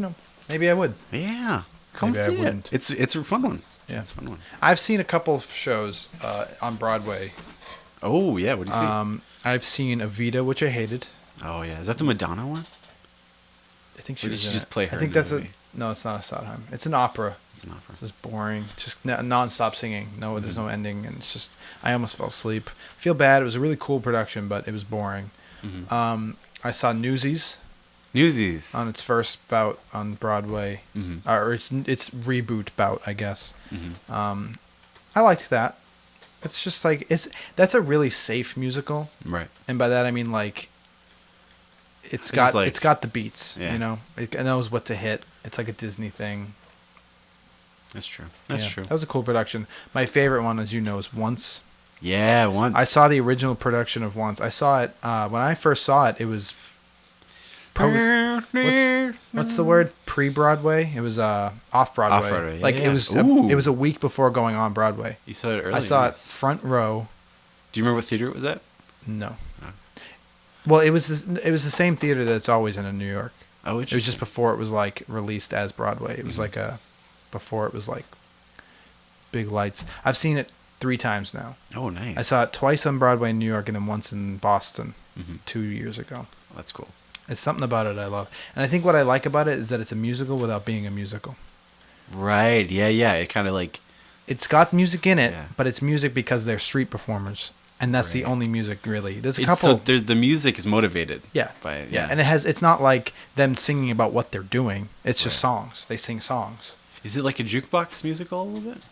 maybe I would. Yeah, come Maybe I see it. wouldn't. It's a fun one. Yeah. It's a fun one. I've seen a couple shows on Broadway. Oh yeah, what do you see? I've seen Evita, which I hated. Oh yeah, is that the Madonna one? I think Or she did was she in just it. play her I think in the that's movie? no, it's not a Sondheim. It's an opera. It's an opera. It's just boring. Just non-stop singing. No, there's no ending, and it's just I almost fell asleep. I feel bad. It was a really cool production, but it was boring. I saw Newsies Newsies. on its first bout on Broadway, or its reboot bout, I guess. I liked that. It's just like that's a really safe musical, Right. and by that I mean like it's just got like- it's got the beats, Yeah. you know. It knows what to hit. It's like a Disney thing. That's true. That's Yeah, true. That was a cool production. My favorite one, as you know, is Once. Yeah, once. I saw the original production of Once. I saw it when I first saw it. It was probably what's the word? Pre-Broadway. It was off Broadway. Off-Broadway, Like yeah. it was. Ooh. It was a week before going on Broadway. You saw it early. I saw it Nice. front row. Do you remember what theater it was at? No. No. Well, it was the same theater that's always in New York. Oh, It was just before it was like released as Broadway. It was like before it was like big lights. I've seen it 3 times now. Oh, nice. I saw it twice on Broadway in New York and then once in Boston 2 years ago. Oh, that's cool. It's something about it I love. And I think what I like about it is that it's a musical without being a musical. Right. Yeah. Yeah. It kind of like. It's got music in it, Yeah. but it's music because they're street performers. And that's the Right. only music really. There's a It's, couple so the music is motivated. Yeah. By, Yeah, and it's not like them singing about what they're doing. It's just Right. songs. They sing songs. Is it like a jukebox musical a little bit?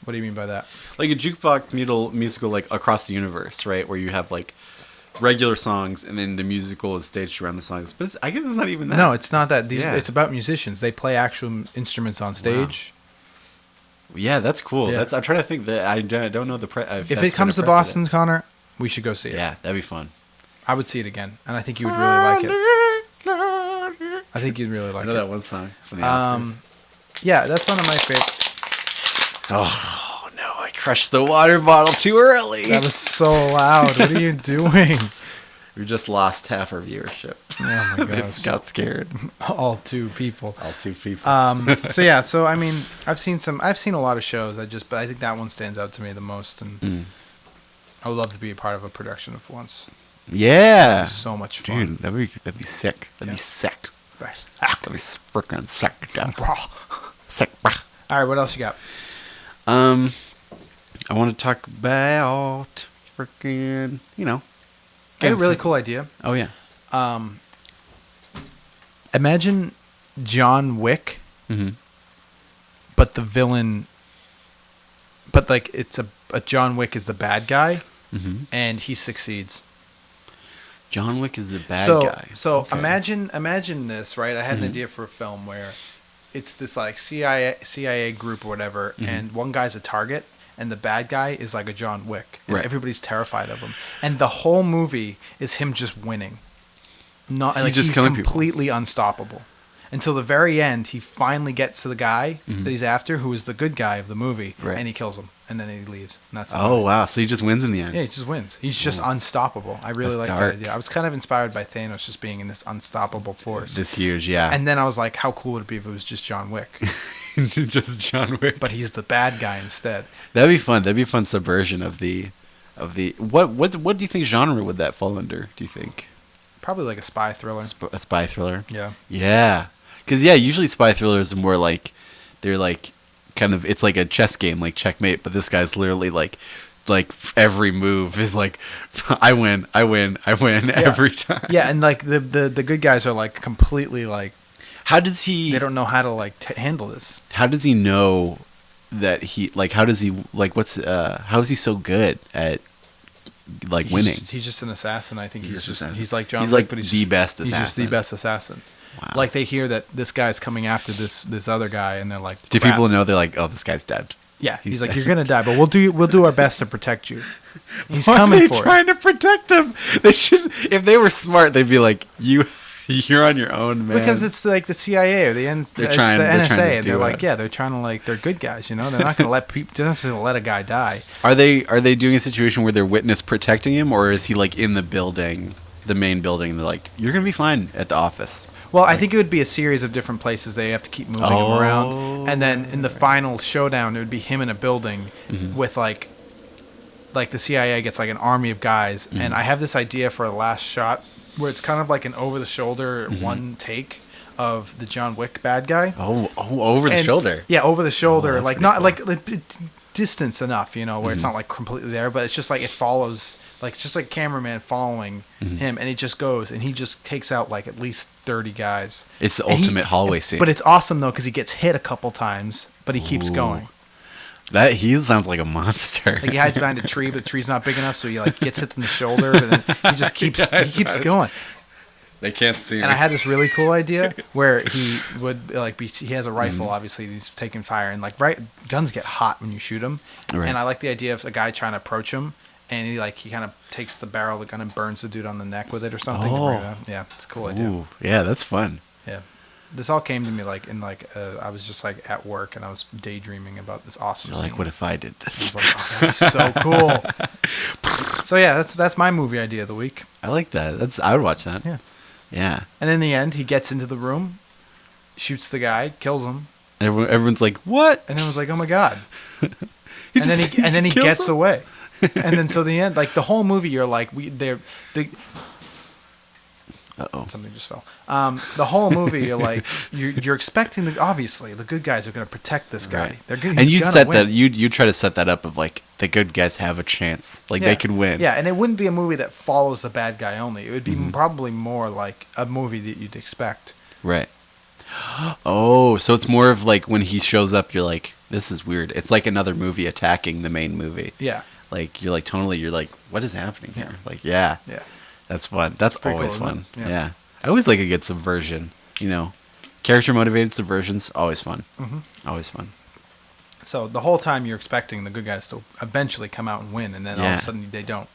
What do you mean by that? Like a jukebox musical like Across the Universe, right? Where you have like regular songs and then the musical is staged around the songs. But I guess it's not even that. No, it's not that. Yeah. It's about musicians. They play actual instruments on stage. Yeah, that's cool. Yeah. I'm trying to think that I don't know the If it comes to Boston, Connor, we should go see it. Yeah, that'd be fun. I would see it again, and I think you would really like it. I think you'd really I like know it. that one song from the Oscars. Yeah, that's one of my favorites. Oh no, I crushed the water bottle too early. That was so loud. What are you doing? We just lost half our viewership. Oh my They gosh. got scared. All 2 people. All 2 people. So I mean, I've seen a lot of shows. But I think that one stands out to me the most, and I would love to be a part of a production of Once. Yeah. So much fun. Dude, that'd be sick. That'd be sick. Best. That'd be freaking sick. Sick. All right, what else you got? I want to talk about freaking, I had a really cool idea. Oh yeah. Imagine John Wick, but the villain, but like it's a John Wick is the bad guy, and he succeeds. John Wick is the bad so, guy. So Okay. imagine this, right? I had an idea for a film where it's this like CIA group or whatever, and one guy's a target, and the bad guy is like a John Wick, and Right. everybody's terrified of him, and the whole movie is him just winning. Not He's like just he's killing people. completely unstoppable. Until the very end, he finally gets to the guy that he's after, who is the good guy of the movie, Right. and he kills him, and then he leaves. And that's the Oh movie. wow! So he just wins in the end. Yeah, he just wins. He's just unstoppable. I really That's like dark. that idea. I was kind of inspired by Thanos just being in this unstoppable force. This huge, yeah. And then I was like, how cool would it be if it was just John Wick? just John Wick. But he's the bad guy instead. That'd be fun. That'd be a fun subversion of the what do you think genre would that fall under? Do you think Probably like a spy thriller. a spy thriller? Yeah. Yeah. Because usually spy thrillers are more like they're like kind of, it's like a chess game, like checkmate, but this guy's literally like every move is like, I win every time. Yeah, and like the good guys are like completely like, How does he? they don't know how to like handle this. How does he know that he like? How does he like? How is he so good at like winning? He's just an assassin. I think he's assassin. he's like John He's Wick, like but he's the just, best He's just the assassin. best assassin. Wow. Like they hear that this guy's coming after this other guy, and they're like, Do "Crap." people know? They're like, oh, this guy's dead. Yeah, he's like, dead. you're gonna die, but we'll do our best to protect you. He's Why coming are they for trying it to protect him? They should. If they were smart, they'd be like, you're on your own, man. because it's like the CIA or the They're it's trying- the they're NSA, trying to and do they're like, it. yeah, they're trying to like, they're good guys, you know. They're not gonna let people, they're not just gonna let a guy die. Are they doing a situation where they're witness protecting him, or is he like in the building, the main building, and they're like, you're gonna be fine at the office? Well, I think it would be a series of different places they have to keep moving him around, and then in the final showdown, it would be him in a building with like the CIA gets like an army of guys, and I have this idea for a last shot where it's kind of like an over the shoulder one take of the John Wick bad guy. Oh, over the And- shoulder. Yeah, over the shoulder, that's like pretty not cool. like distance enough, you know, where it's not like completely there, but it's just like it follows, like it's just like cameraman following him, and it just goes, and he just takes out like at least 30 guys. It's the And ultimate hallway scene. But it's awesome though because he gets hit a couple times, but he keeps Ooh. going. That he sounds like a monster. Like he hides behind a tree, but the tree's not big enough, so he like gets hit in the shoulder, and then he just keeps going. They can't see And I had this really cool idea where he would like be. He has a rifle, obviously. He's taking fire, and like guns get hot when you shoot them. Right. And I like the idea of a guy trying to approach him, and he kind of takes the barrel of the gun and burns the dude on the neck with it or something. Oh. Yeah, it's a cool idea. Ooh, yeah, that's fun. Yeah, this all came to me like in I was just like at work and I was daydreaming about this awesome. You're like, scene. what if I did I this? was like, oh, that'd be so cool. So yeah, that's my movie idea of the week. I like that. I would watch that. Yeah. Yeah. And in the end, he gets into the room, shoots the guy, kills him, And everyone's like, what? and then was like, "Oh my god!" He and then he just kills gets him? away. And then so the end, like the whole movie, you're like, Uh-oh. something just fell. The whole movie, you're like, you're expecting obviously the good guys are going to protect this guy. Right. They're good. And you set win. that you try to set that up of like the good guys have a chance, like Yeah. they could win. Yeah, and it wouldn't be a movie that follows the bad guy only. It would Mm-hmm. be probably more like a movie that you'd expect. Right. Oh, so it's more of like when he shows up, you're like, this is weird. It's like another movie attacking the main movie. Yeah, Like you're like tonally, you're like, what is happening here? Yeah. Like, yeah, yeah. that's fun. That's Pretty always cool, fun. isn't it? Yeah. Yeah. I always like a good subversion. You know, character motivated subversions, always fun. Always fun. So the whole time you're expecting the good guys to eventually come out and win, and then all of Yeah. a sudden they don't.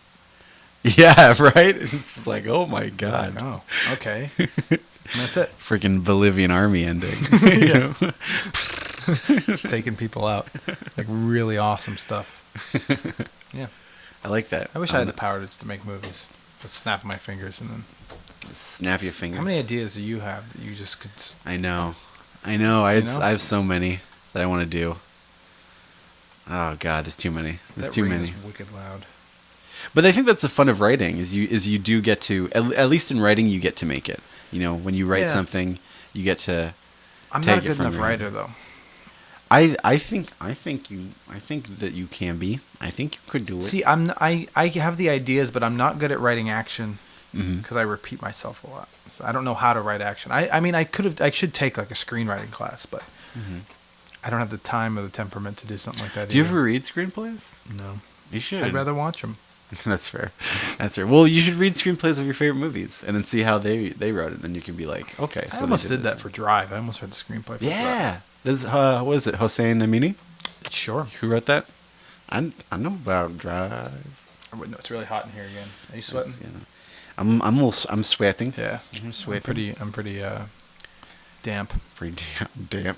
Yeah, right. It's like, oh my god, Like, oh, okay. And that's it. freaking Bolivian army ending. Yeah. Taking people out. Like really awesome stuff. Yeah. I like that. I wish I had the power just to make movies. Just snap my fingers and then. Snap your fingers. How many ideas do you have that you just could? I know. I You know? I have so many that I want to do. Oh god, there's too many. There's That too ring many. is wicked loud. But I think that's the fun of writing is you do get to at least in writing you get to make it. You know, when you write Yeah. something, you get to I'm take not a it good from enough your- writer though. I think that you can be. I think you could do it. See, I have the ideas, but I'm not good at writing action Mhm. because I repeat myself a lot. So I don't know how to write action. I mean, I should take like a screenwriting class, but I don't have the time or the temperament to do something like that. Mm-hmm. Do you either. ever read screenplays? No. You should. I'd rather watch them. That's fair. That's fair. Well, you should read screenplays of your favorite movies and then see how they wrote it. And then you can be like, okay. I So almost they did this. that for Drive. I almost read the screenplay for Yeah. This what is it? Hossein Amini? Drive. Sure. Who wrote that? I know about Drive. Oh, wait, no, it's really hot in here again. Are you sweating? You know. I'm sweating. Yeah. I'm sweating. I'm pretty damp. Pretty damp.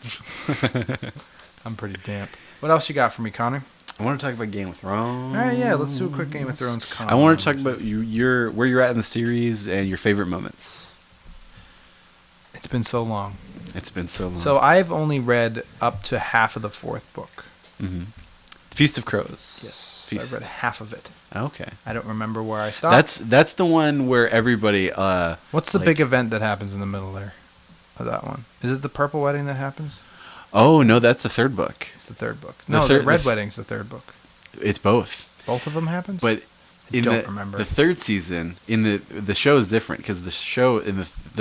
I'm pretty damp. What else you got for me, Connor? I want to talk about Game of Thrones. All right, yeah, let's do a quick Game of Thrones. I want to talk about where you're at in the series and your favorite moments. It's been so long. It's been so long. So I've only read up to half of the fourth book. Mhm. Feast of Crows. Yes. Feast. I've read half of it. Okay. I don't remember where I stopped. That's the one where everybody. What's the like- big event that happens in the middle there of that one? Is it the purple wedding that happens? Oh no, that's the third book. It's the third book. The No, third- the Red the- Wedding's the third book. It's both. Both of them happens. But in don't remember. the third season, in the show is different because the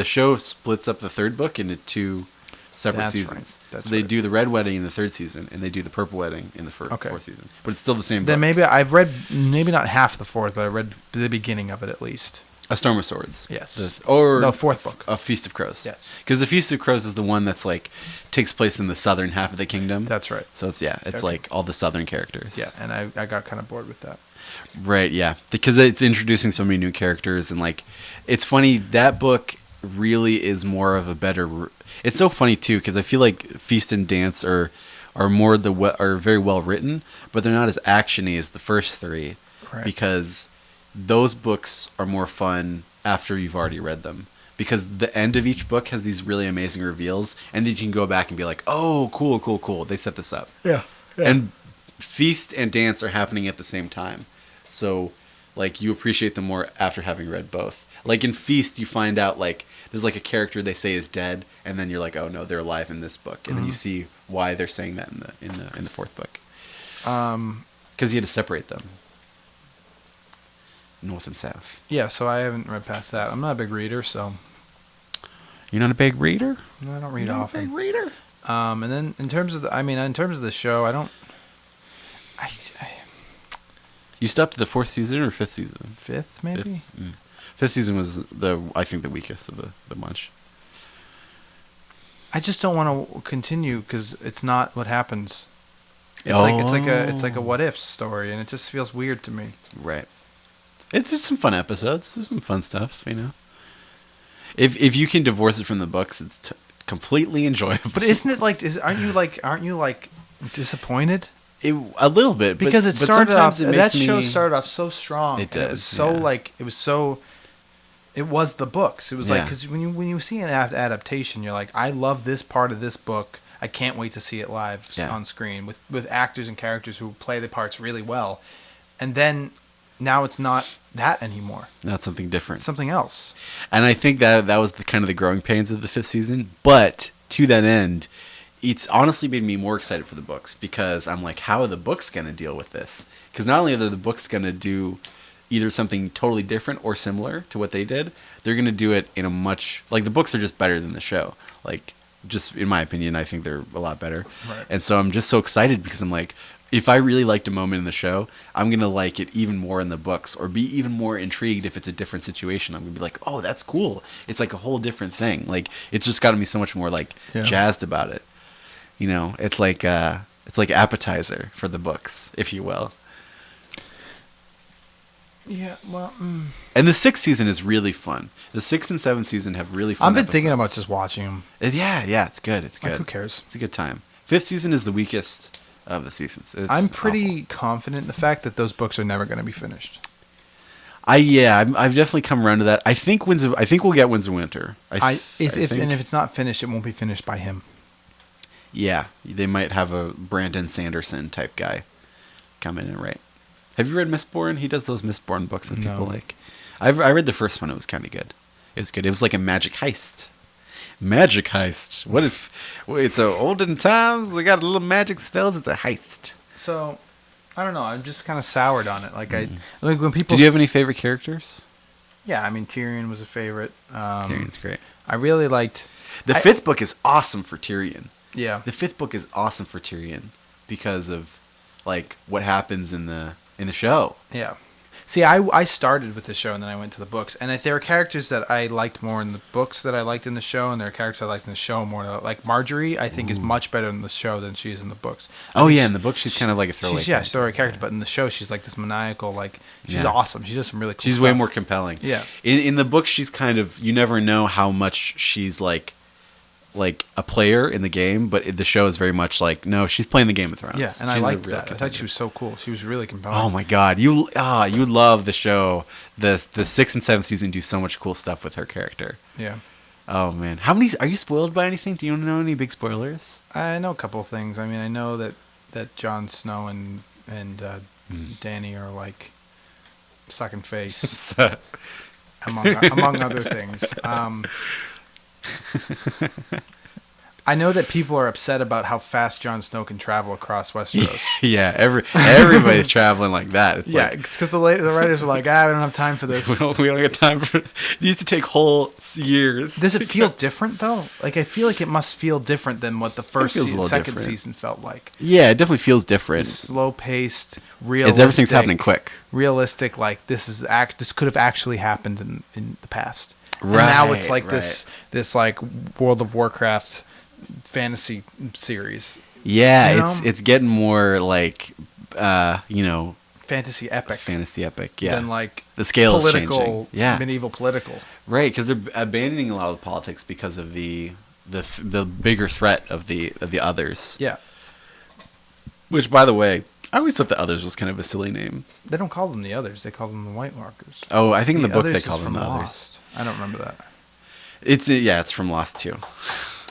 show splits up the third book into two separate That's seasons. right. That's So they right. do the Red Wedding in the third season, and they do the Purple Wedding in the fourth season. But it's still the same book. Then maybe I've read maybe not half the fourth, but I read the beginning of it at least. A Storm of Swords. Yes. Or No, fourth book. A Feast of Crows. Yes. Because the Feast of Crows is the one that's like takes place in the southern half of the kingdom. That's right. So it's Okay. like all the southern characters. Yeah, and I got kind of bored with that. Right, yeah. Because it's introducing so many new characters and like it's funny that book really is more of a better it's so funny too because I feel like Feast and Dance are are very well written, but they're not as actiony as the first three. Right. Because those books are more fun after you've already read them. Because the end of each book has these really amazing reveals, and then you can go back and be like, "Oh, cool! They set this up." Yeah. And Feast and Dance are happening at the same time, so like you appreciate them more after having read both. Like in Feast, you find out like there's like a character they say is dead, and then you're like, "Oh no, they're alive in this book," and then you see why they're saying that in the fourth book. Because you had to separate them. North and South. Yeah, so I haven't read past that. I'm not a big reader, so You're not a big reader? I don't read You're not often. a big reader? And then in terms of the show, I don't. I You stopped at the fourth season or fifth season? fifth maybe. Fifth season was I think the weakest of the bunch. I just don't want to continue because it's not what happens. It's Oh. like a what if story, and it just feels weird to me. Right. It's just some fun episodes. There's some fun stuff, you know. If you can divorce it from the books, it's completely enjoyable. But isn't it like? Aren't you like disappointed? A little bit Because but it started off. sometimes it That makes show me- started off so strong. It and did, It was so yeah. like it was so. It was the books. It was like Yeah. because when you see an adaptation, you're like, I love this part of this book. I can't wait to see it live Yeah. on screen with actors and characters who play the parts really well. And then now it's not that anymore. Not something different. It's something else. And I think that was the kind of the growing pains of the fifth season. But to that end, it's honestly made me more excited for the books because I'm like, how are the books going to deal with this? Because not only are the books going to do either something totally different or similar to what they did, they're going to do it in a much like the books are just better than the show. Like, just in my opinion, I think they're a lot better. Right. And so I'm just so excited because I'm like, if I really liked a moment in the show, I'm going to like it even more in the books or be even more intrigued if it's a different situation. I'm going to be like, oh, that's cool. It's like a whole different thing. Like, it's just gotten me so much more like Yeah. jazzed about it. You know, it's like appetizer for the books, if you will. Yeah, well, And the sixth season is really fun. The sixth and seventh season have really fun I've been thinking about episodes. just watching them. Yeah, it's good. It's good. Like, who cares? It's a good time. Fifth season is the weakest of the seasons. It's I'm pretty awful. confident in the fact that those books are never going to be finished. I've definitely come around to that. I think we'll get Winds of Winter. If think- it's not finished, it won't be finished by him. Yeah, they might have a Brandon Sanderson type guy come in and write. Have you read Mistborn? He does those Mistborn books that people No. like. I read the first one. It was kind of good. It was good. It was like a magic heist. Magic heist. What if it's a olden times? They got little magic spells. It's a heist. So, I don't know. I'm just kind of soured on it. Like when people. Did you have any favorite characters? Yeah, I mean Tyrion was a favorite. Tyrion's great. I really liked. The fifth book is awesome for Tyrion. Yeah. The fifth book is awesome for Tyrion because of like what happens in the show. Yeah. See, I started with the show and then I went to the books, and there are characters that I liked more in the books that I liked in the show, and there are characters I liked in the show more. Like Marjorie, I think is much better in the show than she is in the books. Oh yeah, in the book she's kind of like a throwaway. She's a throwaway character, but in the show she's like this maniacal, like she's Yeah. awesome. She does some really cool She's stuff. way more compelling. Yeah. In the book, she's kind of you never know how much she's like a player in the game, but the show is very much like no, she's playing the Game of Thrones. Yeah, and She's I a liked real that. I thought contender. she was so cool. She was really compelling. Oh my god, you love the show. The sixth and seventh season do so much cool stuff with her character. Yeah. Oh man, how many are you spoiled by anything? Do you know any big spoilers? I know a couple of things. I mean, I know that Jon Snow and Dany are like sucking face among other things. I know that people are upset about how fast Jon Snow can travel across Westeros. Yeah, everybody's traveling like that. It's Yeah, like, it's because the writers are like, we don't have time for this. we don't get time for it. It used to take whole years. Does it feel different though? Like I feel like it must feel different than what the first feels a season, little second different. season felt like. Yeah, it definitely feels different. Slow paced, realistic. Everything's happening quick. Realistic, like this could have actually happened in the past. And now it's like this like World of Warcraft fantasy series. Yeah, You know? it's getting more like Fantasy epic. fantasy epic. Yeah, Than like the scale is political, changing. Yeah, medieval political. right, because they're abandoning a lot of the politics because of the bigger threat of the others. Yeah. Which, by the way, I always thought the others was kind of a silly name. They don't call them the others. They call them the White Walkers. Oh, I think in the book they Others call is them from the others. Lost. I don't remember that. It's from Lost too.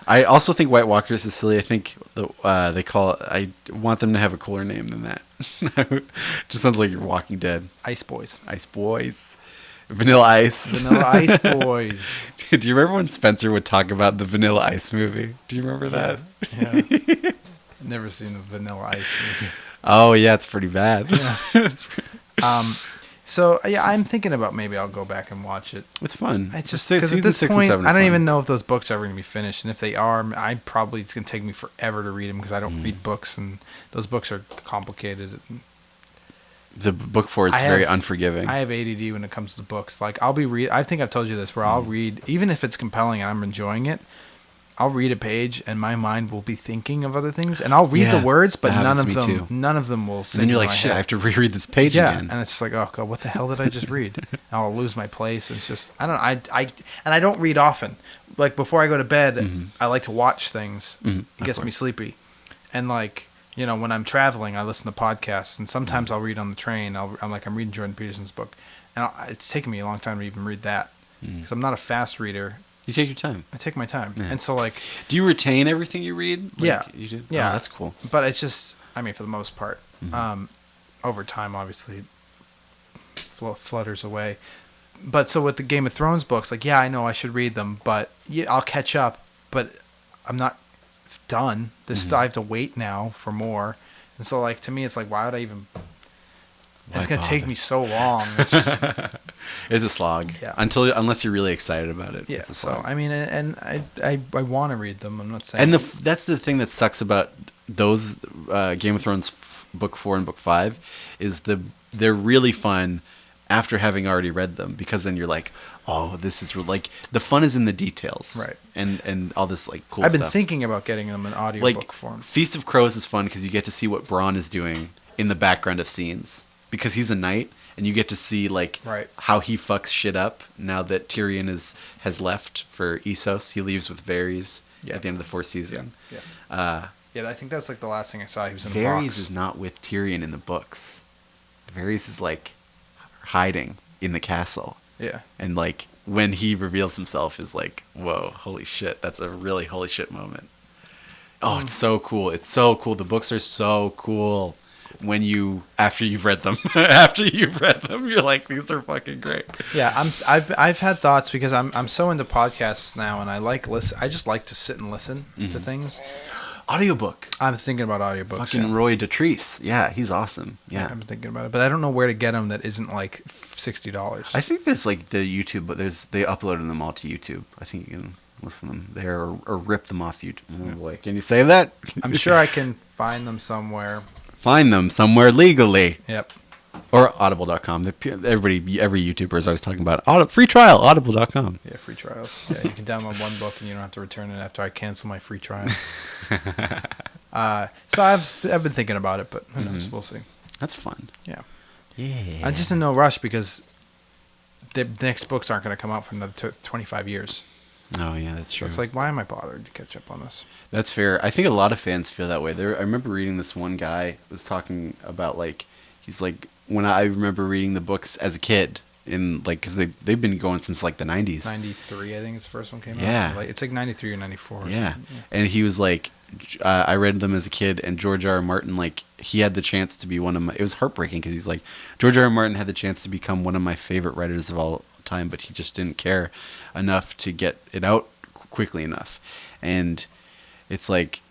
I also think White Walkers is silly. I think they call it. I want them to have a cooler name than that. Just sounds like you're Walking Dead. Ice Boys. Ice Boys, Vanilla Ice. Vanilla Ice Boys. Do you remember when Spencer would talk about the Vanilla Ice movie? Do you remember that? Yeah. Never seen a Vanilla Ice movie. Oh yeah, it's pretty bad. Yeah. it's So yeah, I'm thinking about maybe I'll go back and watch it. fun. I just Season because at this 6 and point 7 are I don't fun. even know if those books are ever going to be finished, and if they are, it's going to take me forever to read them because I don't read books, and those books are complicated. The book 4 is I very have- unforgiving. I have ADD when it comes to books. Like I'll be I think I've told you this, where I'll read even if it's compelling and I'm enjoying it. I'll read a page and my mind will be thinking of other things, and I'll read Yeah, the words, but that none happens of to me them, too. none of them will. and Sing then you're in like, my shit, head. I have to reread this page Yeah, again. and it's just like, oh god, what the hell did I just read? And I'll lose my place. It's just I don't read often. Like before I go to bed, I like to watch things. It gets me sleepy, and like when I'm traveling, I listen to podcasts, and sometimes I'll read on the train. I'm reading Jordan Peterson's book, and it's taken me a long time to even read that because I'm not a fast reader. You take your time. I take my time, Yeah. and so like Do you retain everything you read? Yeah. You do? Yeah. Oh, that's cool. But it's just, for the most part, over time, obviously, flutters away. But so with the Game of Thrones books, like, yeah, I know I should read them, but I'll catch up. But I'm not done. I have to wait now for more. And so, like, to me, it's like, why would I even? It's gonna take me so long. It's just, It's a slog. Yeah. Unless you're really excited about it. yeah. It's a So slog. and I want to read them. I'm not saying. And that's the thing that sucks about those Game of Thrones book 4 and book 5 is they're really fun after having already read them, because then you're like, oh, this is like the fun is in the details, Right. And all this like cool I've been stuff. thinking about getting them in audiobook Like form. Feast of Crows is fun because you get to see what Bronn is doing in the background of scenes, because he's a knight, and you get to see like Right. how he fucks shit up now that Tyrion has left for Essos. He leaves with Varys at the end of the 4th season. Yeah. Yeah, I think that's like the last thing I saw. He was in the Varys box. is not with Tyrion in the books. Varys is like hiding in the castle, Yeah. and like when he reveals himself is like, whoa, holy shit, that's a really holy shit moment. Oh, it's so cool. It's so cool. The books are so cool. After you've read them, you're like, these are fucking great. Yeah, I've had thoughts because I'm so into podcasts now, and I just like to sit and listen to things. Audiobook. I'm thinking about audiobooks. Fucking Roy Dotrice. Yeah, he's awesome. Yeah. I'm thinking about it, but I don't know where to get them that isn't like $60. I think there's like the YouTube, but they uploaded them all to YouTube. I think you can listen to them there or rip them off YouTube. Oh boy, can you say that? I'm sure I can find them somewhere. Find them somewhere legally. Yep. Or audible.com. Every YouTuber is always talking about free trial, audible.com. Yeah, free trials. Yeah, you can download one book and you don't have to return it after I cancel my free trial. So I've been thinking about it, but who knows? We'll see. That's fun. Yeah. Yeah. I'm just in no rush because the next books aren't going to come out for another 25 years. Oh, yeah, that's So true. it's like, why am I bothered to catch up on this? That's fair. I think a lot of fans feel that way. I remember reading this one guy was talking about like, he's like, when I remember reading the books as a kid, in like, because they've been going since like the 90s. 93, I think is the first one came out. Yeah. It's like 93 or 94. Or Yeah. something. And he was like, I read them as a kid, and George R. R. Martin, like, he had the chance to be one of my, it was heartbreaking because he's like, George R. R. Martin had the chance to become one of my favorite writers of all time, but he just didn't care enough to get it out quickly enough. And It's like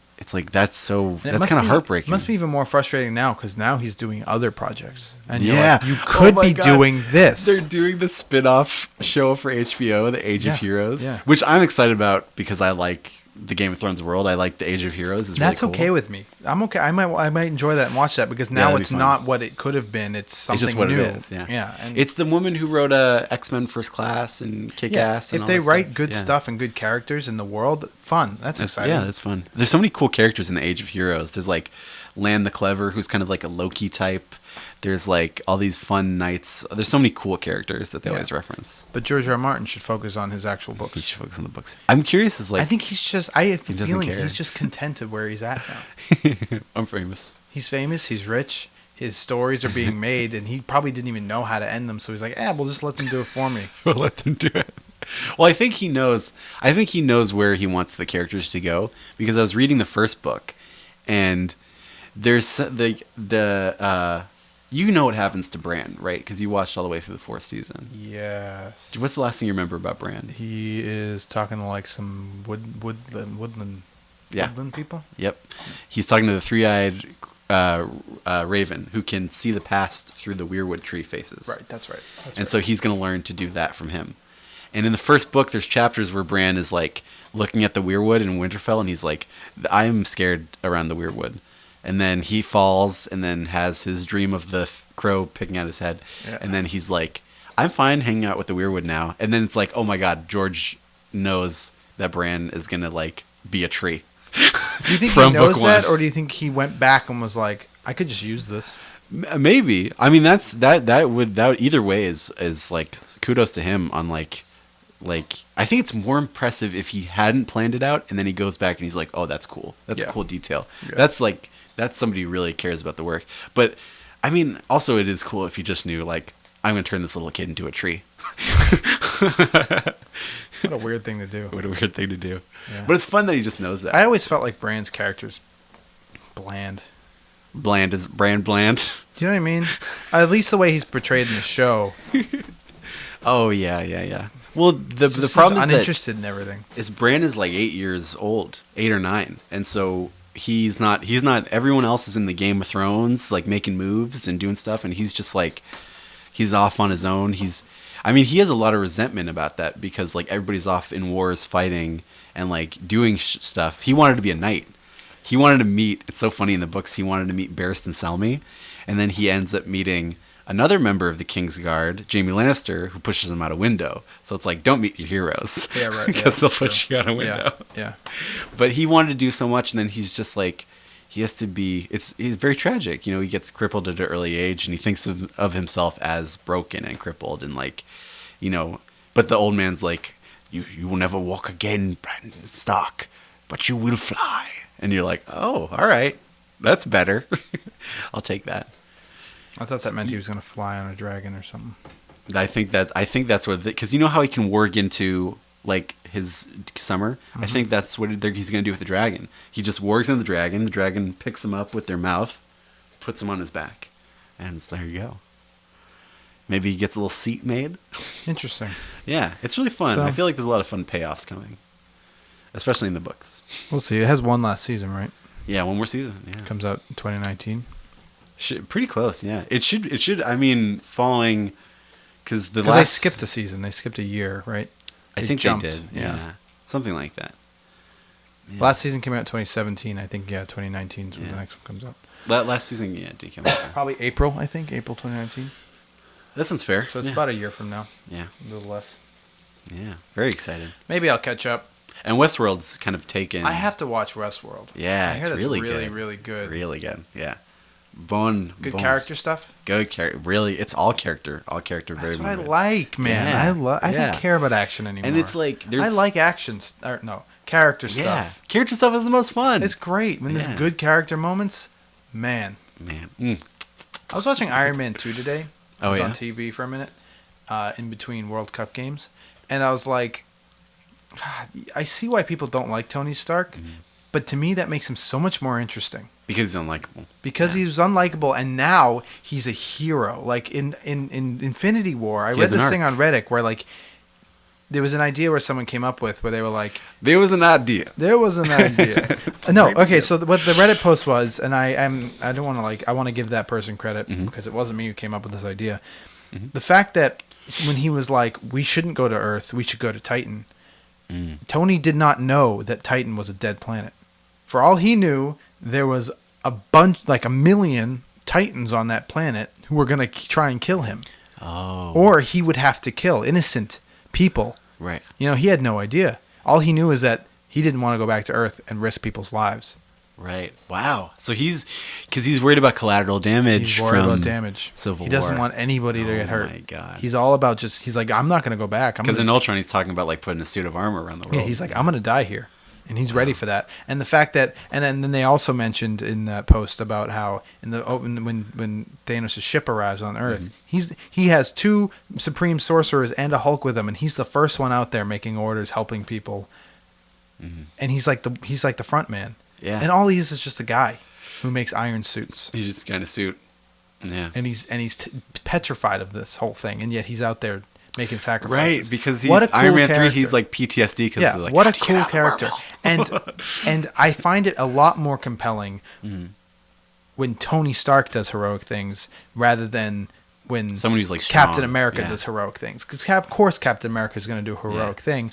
that's so And it that's must kind of be- heartbreaking. Must be even more frustrating now because now he's doing other projects, and you're Yeah. like, you Oh could my be God. doing this. They're doing the spin-off show for HBO, The Age Yeah, of Heroes, yeah. which I'm excited about because I like the Game of Thrones world. I like The Age of Heroes. It's That's really cool. okay with me. I'm okay. I might enjoy that and watch that because now that'd be it's fun. not what it could have been. It's something It's just what new. it is. Yeah. Yeah. And It's the woman who wrote X-Men First Class and Kick-Ass. And if all they that write stuff. good Yeah. stuff and good characters in the world, fun. That's exciting. Yeah, that's fun. There's so many cool characters in the Age of Heroes. There's like Lan the Clever, who's kind of like a Loki type. There's like all these fun knights. There's so many cool characters that they Yeah. always reference. But George R. R. Martin should focus on his actual He books. should focus on the books. I'm curious, is like I think he's just. I have a doesn't feeling care. he's just contented where he's at now. I'm famous. He's famous. He's rich. His stories are being made, and he probably didn't even know how to end them. So he's like, we'll just let them do it for me. We'll let them do it. Well, I think he knows. I think he knows where he wants the characters to go because I was reading the first book, and there's the you know what happens to Bran, right? Because you watched all the way through the 4th season. Yes. What's the last thing you remember about Bran? He is talking to like some woodland Yeah. people. Yep. He's talking to the three-eyed raven who can see the past through the weirwood tree faces. Right. That's right. And so he's going to learn to do that from him. And in the first book, there's chapters where Bran is like looking at the weirwood in Winterfell, and he's like, "I'm scared around the weirwood." And then he falls, and then has his dream of the crow picking out his head, Yeah. and then he's like, "I'm fine hanging out with the weirwood now." And then it's like, "Oh my God, George knows that Bran is gonna like be a tree." Do you think he from knows book that, one. or do you think he went back and was like, I could just use this? Maybe. I mean, that would either way is like kudos to him on like I think it's more impressive if he hadn't planned it out and then he goes back and he's like, oh, that's cool. That's Yeah. a cool detail. Yeah. That's somebody who really cares about the work. But I mean, also it is cool if you just knew like, I'm gonna turn this little kid into a tree. What a weird thing to do. What a weird thing to do. Yeah. But it's fun that he just knows that. I always felt like Bran's character's bland. Bland is Bran bland. Do you know what I mean? At least the way he's portrayed in the show. Oh yeah. Well, the Just problem seems is that uninterested in everything. Bran is like 8 years old, 8 or 9, and so he's not. Everyone else is in the Game of Thrones, like making moves and doing stuff, and he's just like he's off on his own. He has a lot of resentment about that because like everybody's off in wars fighting and like doing stuff. He wanted to be a knight. He wanted to meet. It's so funny in the books. He wanted to meet Barristan Selmy, and then he ends up meeting another member of the King's Guard, Jaime Lannister, who pushes him out a window. So it's like, don't meet your heroes. Yeah, right. Because yeah, they'll push you out a window. Yeah. But he wanted to do so much, and then he's just like, he has to be. He's very tragic. You know, he gets crippled at an early age, and he thinks of himself as broken and crippled, and like, you know. But the old man's like, you will never walk again, Brandon Stark, but you will fly. And you're like, oh, all right, that's better. I'll take that. I thought that meant he was going to fly on a dragon or something. I think that's what, because you know how he can work into like his summer. I think that's what he's gonna do with the dragon. He just works in the dragon. The dragon picks him up with their mouth, puts him on his back, and there you go. Maybe he gets a little seat made. Interesting. Yeah, it's really fun. So- I feel like there's a lot of fun payoffs coming, especially in the books. We'll see. It has one last season, right? Yeah, one more season. Yeah, Comes out in 2019. pretty close. Yeah, it should. I mean, following because the Because last they skipped a season. They skipped a year, right? I think jumped, they did. Yeah. Something like that. Yeah. Last season came out in 2017. I think, 2019 is when Yeah. the next one comes out. Last season, yeah, did come out. Probably April, I think. April 2019. That sounds fair. So it's yeah. about a year from now. Yeah, A little less. yeah, very excited. Maybe I'll catch up. And Westworld's kind of taken. I have to watch Westworld. Yeah, I hear it's that's really really, good. really good. Really good. Yeah. Good character stuff. Good character. Really, it's all character. All character. That's very what I moving. like, man. Yeah, I yeah. don't care about action anymore. And it's like there's. I like actions. Or no, character Yeah, stuff. character stuff is the most fun. It's great when Yeah. there's good character moments. Man, Man. I was watching Iron Man 2 today. Oh, I was yeah? on TV for a minute, in between World Cup games, and I was like, God, I see why people don't like Tony Stark, Mm-hmm. but to me that makes him so much more interesting. Because he's unlikable. Because Yeah. he was unlikable, and now he's a hero. Like in Infinity War, I He read has an this arc. thing on Reddit where like there was an idea where someone came up with where they were like, There was an idea. there was an idea. No, okay. So what the Reddit post was, and I don't want to I want to give that person credit because it wasn't me who came up with this idea. The fact that when he was like, we shouldn't go to Earth, we should go to Titan. Tony did not know that Titan was a dead planet. For all he knew, there was a bunch, like a million Titans on that planet who were going to try and kill him. Oh. Or he would have to kill innocent people. Right. You know, he had no idea. All he knew is that he didn't want to go back to Earth and risk people's lives. Right. Wow. So he's worried about collateral damage. He's worried from about damage. Civil He doesn't War. want anybody to get hurt. Oh my God. He's all about he's like, I'm not going to go back. Because in Ultron, he's talking about like putting a suit of armor around the world. Yeah, he's like, I'm going to die here. And he's ready for that. And the fact that, and then they also mentioned in that post about how in the when Thanos' ship arrives on Earth, he has 2 Supreme Sorcerers and a Hulk with him, and he's the first one out there making orders, helping people. And he's like the front man. Yeah. And all he is just a guy who makes iron suits. He's just kind of suit. Yeah. And he's petrified of this whole thing, and yet he's out there making sacrifices. Right, because What he's a cool Iron Man 3, character. he's like PTSD because Yeah, they're like, what a "How'd you get cool out of the character. wormhole?" And I find it a lot more compelling when Tony Stark does heroic things rather than when Someone who's like Captain strong. America Yeah. does heroic things. Because of course Captain America is going to do a heroic thing.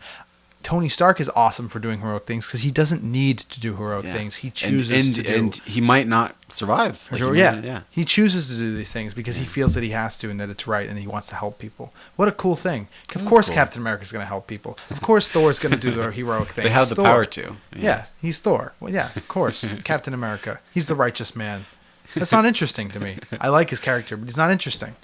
Tony Stark is awesome for doing heroic things because he doesn't need to do heroic Yeah. things. He chooses to do. And he might not survive. Like, he might- yeah. He chooses to do these things because he feels that he has to and that it's right and he wants to help people. What a cool thing. Of That's course cool. Captain America is going to help people. Of course Thor's going to do the heroic thing. They have He's the Thor. power to. Yeah, he's Thor. Well, yeah, of course. Captain America. He's the righteous man. That's not interesting to me. I like his character, but he's not interesting.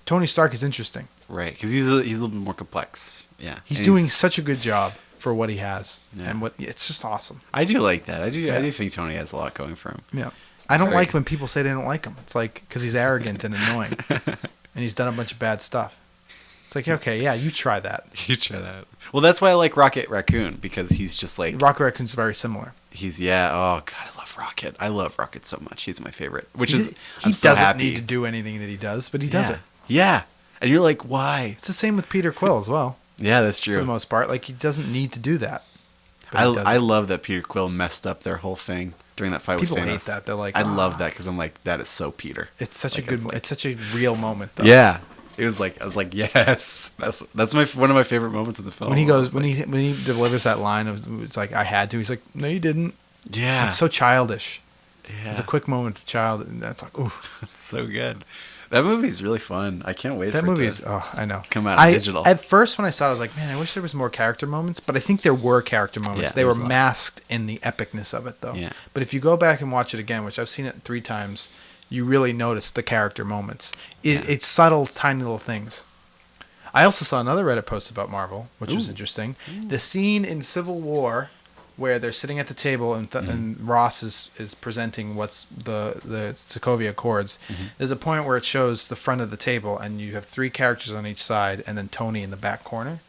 Tony Stark is interesting. Right, because he's a little bit more complex. Yeah. He's And doing such a good job for what he has. Yeah. And it's just awesome. I do like that. I do Yeah. think Tony has a lot going for him. Yeah. I don't Very- like when people say they don't like him. It's like, because he's arrogant and annoying. And he's done a bunch of bad stuff. It's like, okay, yeah, you try that. You try that. Well, that's why I like Rocket Raccoon, because he's just like Rocket Raccoon's very similar. oh god, I love Rocket. I love Rocket so much. He's my favorite. Which He is he I'm so doesn't happy. need to do anything that he does, but he does yeah. it. Yeah. And you're like, why? It's the same with Peter Quill as well, Yeah, that's for the true. most part. Like, he doesn't need to do that. But he does I it. love that Peter Quill messed up their whole thing during that fight People with Thanos. hate that. They're like, I "Ah." love that because I'm like, that is so Peter. It's such Like, a good, it's such a real moment, though. Yeah. It was like I was like, yes, that's one of my favorite moments of the film. When he I goes, was when like, he delivers that line of, it's like, I had to. He's like, no, you didn't. yeah, It's so childish. yeah, It's a quick moment of child, and that's like, ooh. it's so good. That movie's really fun. I can't wait That for movie it is, to oh, I know. come out on digital. At first, when I saw it, I was like, man, I wish there was more character moments. But I think there were character moments. Yeah, they there were was a lot. masked in the epicness of it, though. Yeah. But if you go back and watch it again, which I've seen it 3 times, you really notice the character moments. It's subtle, tiny little things. I also saw another Reddit post about Marvel, which was interesting. The scene in Civil War where they're sitting at the table and Ross is presenting what's the Sokovia Accords. There's a point where it shows the front of the table and you have 3 characters on each side and then Tony in the back corner.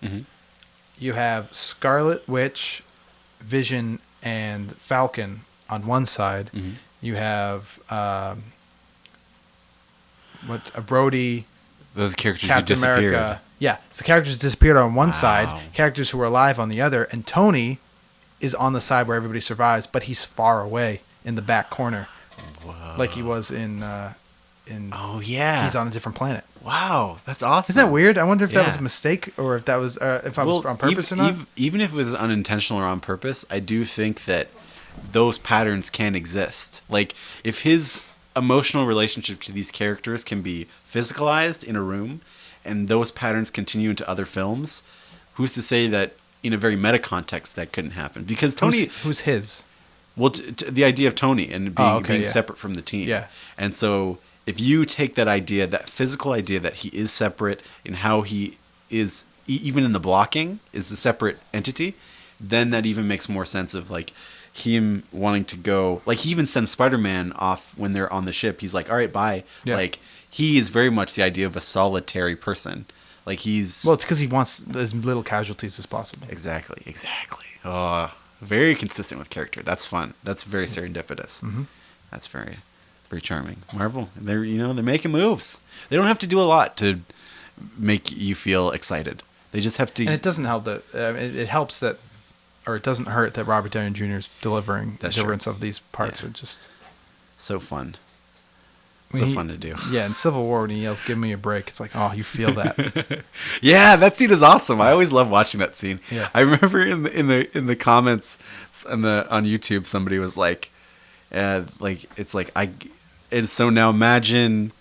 You have Scarlet Witch, Vision, and Falcon on one side. You have Brody, Those characters who Captain disappeared. America. Yeah, so characters disappeared on one Wow. side, characters who were alive on the other, and Tony is on the side where everybody survives, but he's far away in the back corner, like he was in. Oh yeah, He's on a different planet. Wow, that's awesome. Isn't that weird? I wonder if that was Yeah. a mistake or if that was if I was on purpose or not. Even if it was unintentional or on purpose, I do think that those patterns can exist. Like if his emotional relationship to these characters can be physicalized in a room, and those patterns continue into other films, who's to say that in a very meta context that couldn't happen? Because Tony, who's his? well, the idea of Tony and being, okay, yeah. separate from the team. Yeah. And so if you take that idea, that physical idea that he is separate in how he is, even in the blocking, is a separate entity, then that even makes more sense of like him wanting to go. Like he even sends Spider-Man off when they're on the ship. He's like, all right, bye. Yeah. Like he is very much the idea of a solitary person. Like he's... Well, it's because he wants as little casualties as possible. Exactly. Oh, very consistent with character. That's fun. That's very serendipitous. That's very, very charming. Marvel, they're making moves. They don't have to do a lot to make you feel excited. They just have to. And it doesn't help that it helps that, or it doesn't hurt that Robert Downey Jr. is delivering That's deliverance of these parts are just so fun. I mean, Fun to do. Yeah, in Civil War when he yells, "Give me a break," it's like, oh, you feel that. Yeah, that scene is awesome. I always love watching that scene. Yeah. I remember in the comments on YouTube, somebody was like, it's like and so now imagine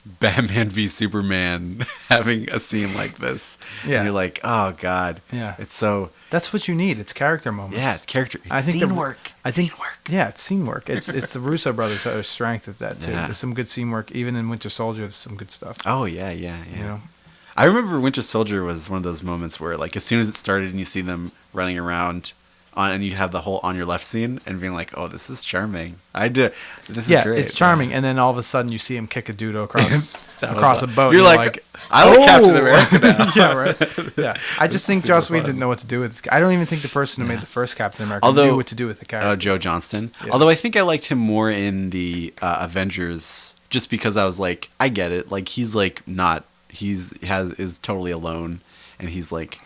Batman v Superman having a scene like this. Yeah. And you're like, oh god. Yeah. It's so. That's what you need. It's character moments. Yeah, it's character. It's I think scene work. Scene work. Yeah, it's scene work. It's the Russo brothers that are strength at that too. Yeah. There's some good scene work. Even in Winter Soldier, there's some good stuff. Oh yeah. You know? I remember Winter Soldier was one of those moments where, like, as soon as it started and you see them running around, and you have the whole on your left scene and being like, oh, this is charming. This is great. It's charming. And then all of a sudden you see him kick a dude across a boat. You're and like, I like Captain America now. Yeah, right. Yeah, I just think super Joss Whedon fun. didn't know what to do with this. I don't even think the person who made the first Captain America Although- knew what to do with the character. Joe Johnston. Yeah. Although I think I liked him more in the Avengers, just because I was like, I get it. Like, he's like not. Is totally alone, and he's like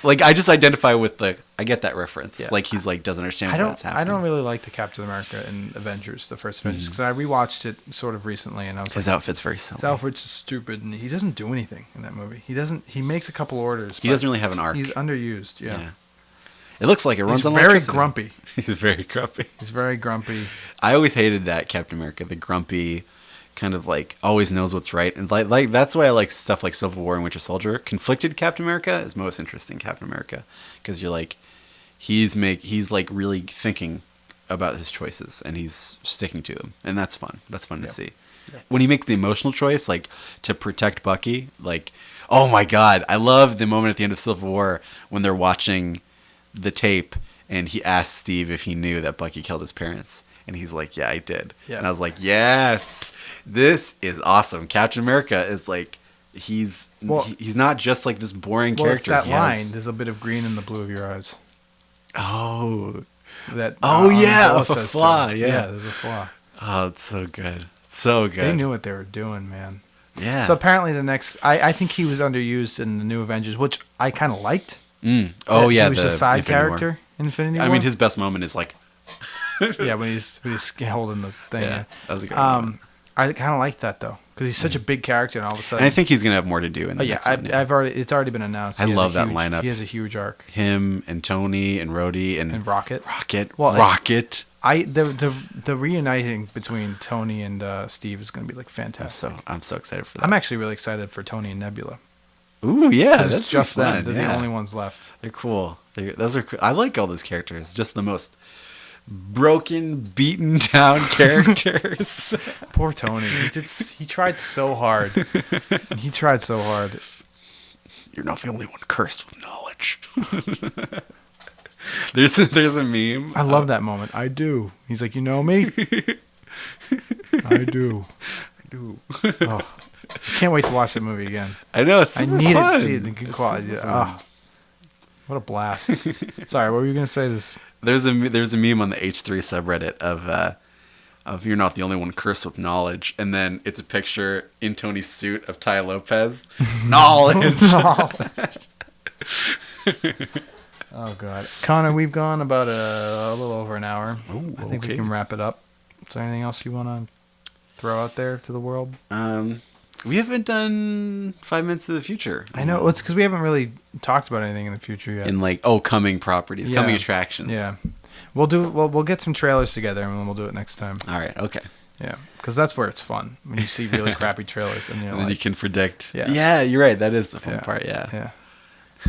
I just identify with I get that reference. Yeah. Like, he's like doesn't understand what's I happening. don't really like the Captain America in Avengers, the first Avengers, because I rewatched it sort of recently, and I was His like, outfit's very silly. his outfit's stupid, and he doesn't do anything in that movie. He makes a couple orders. He but doesn't really have an arc. He's underused. Yeah. It looks like it runs He's on very electricity. grumpy. He's very grumpy. He's very grumpy. I always hated that Captain America, the grumpy, kind of like always knows what's right, and like that's why I like stuff like Civil War and Winter Soldier. Conflicted Captain America is most interesting Captain America, because you're like, he's like really thinking about his choices and he's sticking to them, and that's fun. That's fun to see. Yeah. When he makes the emotional choice, like to protect Bucky, like, oh my god, I love the moment at the end of Civil War when they're watching the tape and he asks Steve if he knew that Bucky killed his parents. And he's like, yeah, I did. Yeah. And I was like, yes, this is awesome. Captain America is like, he's not just like this boring Well, it's character. that He line. has- There's a bit of green in the blue of your eyes. Oh. That. Yeah, Angela a says to flaw, him. yeah. There's a flaw. Oh, it's so good. So good. They knew what they were doing, man. Yeah. So apparently the next, I think he was underused in the New Avengers, which I kind of liked. Oh, That yeah. he was a side Infinity War. character in Infinity War. I mean, his best moment is like, yeah, when he's holding the thing. yeah, that was a good moment. I kind of liked that though, because he's such a big character, and all of a sudden, And I think he's going to have more to do in the oh yeah, next one. it's already been announced. I He has love a that huge- lineup. He has a huge arc. Him and Tony and Rhodey and Rocket. Well, Rocket. The reuniting between Tony and Steve is going to be like fantastic. I'm so excited for that. I'm actually really excited for Tony and Nebula. Ooh, yeah, 'Cause that's it's just fun. them. They're the only ones left. They're cool. Those are. I like all those characters. Just the most broken, beaten down characters. Poor Tony. He tried so hard. You're not the only one cursed with knowledge. there's a meme. I love that moment. I do. He's like, you know me? I do. Oh, I can't wait to watch that movie again. I know it's I super needed fun. to see it in good quality. Oh, what a blast. Sorry, what were you going to say? There's a meme on the H3 subreddit of you're not the only one cursed with knowledge, and then it's a picture in Tony's suit of Ty Lopez. Knowledge. Oh, God. Connor, we've gone about a little over an hour. Ooh, I think okay. we can wrap it up. Is there anything else you want to throw out there to the world? We haven't done 5 Minutes of the Future. I know. It's because we haven't really talked about anything in the future yet. In like coming properties, Yeah. coming attractions. Yeah. We'll get some trailers together and we'll do it next time. All right. Okay. Yeah. Because that's where it's fun. When you see really crappy trailers and you're And then you like, can predict. Yeah. Yeah, you're right. That is the fun Yeah. part. Yeah. yeah.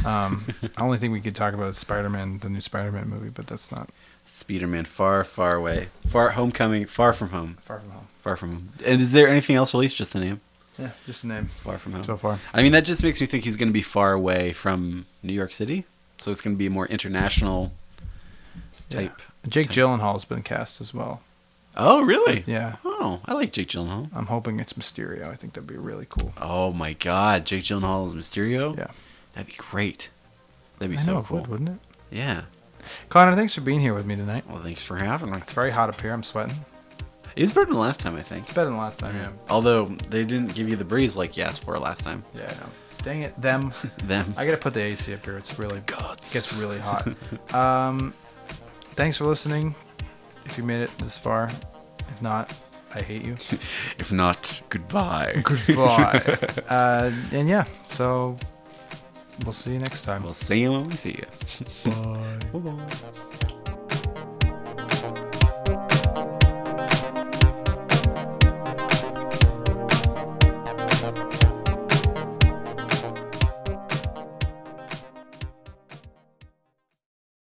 The only thing we could talk about is Spider-Man, the new Spider-Man movie, but that's not Spider-Man, far, far away. Homecoming, far from home. far from home. Far from home. And is there anything else released? Just the name? Yeah, just a name Far from home. so far. I mean, that just makes me think he's going to be far away from New York City. So it's going to be more international type. Yeah. Jake Gyllenhaal's been cast as well. Oh, really? Yeah. Oh, I like Jake Gyllenhaal. I'm hoping it's Mysterio. I think that'd be really cool. Oh, my God. Jake Gyllenhaal is Mysterio? Yeah. That'd be great. That'd be I so know it cool. would, wouldn't it? Yeah. Connor, thanks for being here with me tonight. Well, thanks for having me. It's very hot up here. I'm sweating. It was better than last time, I think. It's better than last time, yeah. Although they didn't give you the breeze like you asked for last time. Yeah, I know. Dang it, them. Them. I gotta put the AC up here. It's really Gods. gets really hot. Thanks for listening. If you made it this far, if not, I hate you. If not, goodbye. Goodbye. And yeah, so we'll see you next time. We'll see you when we see you. Bye. Bye-bye.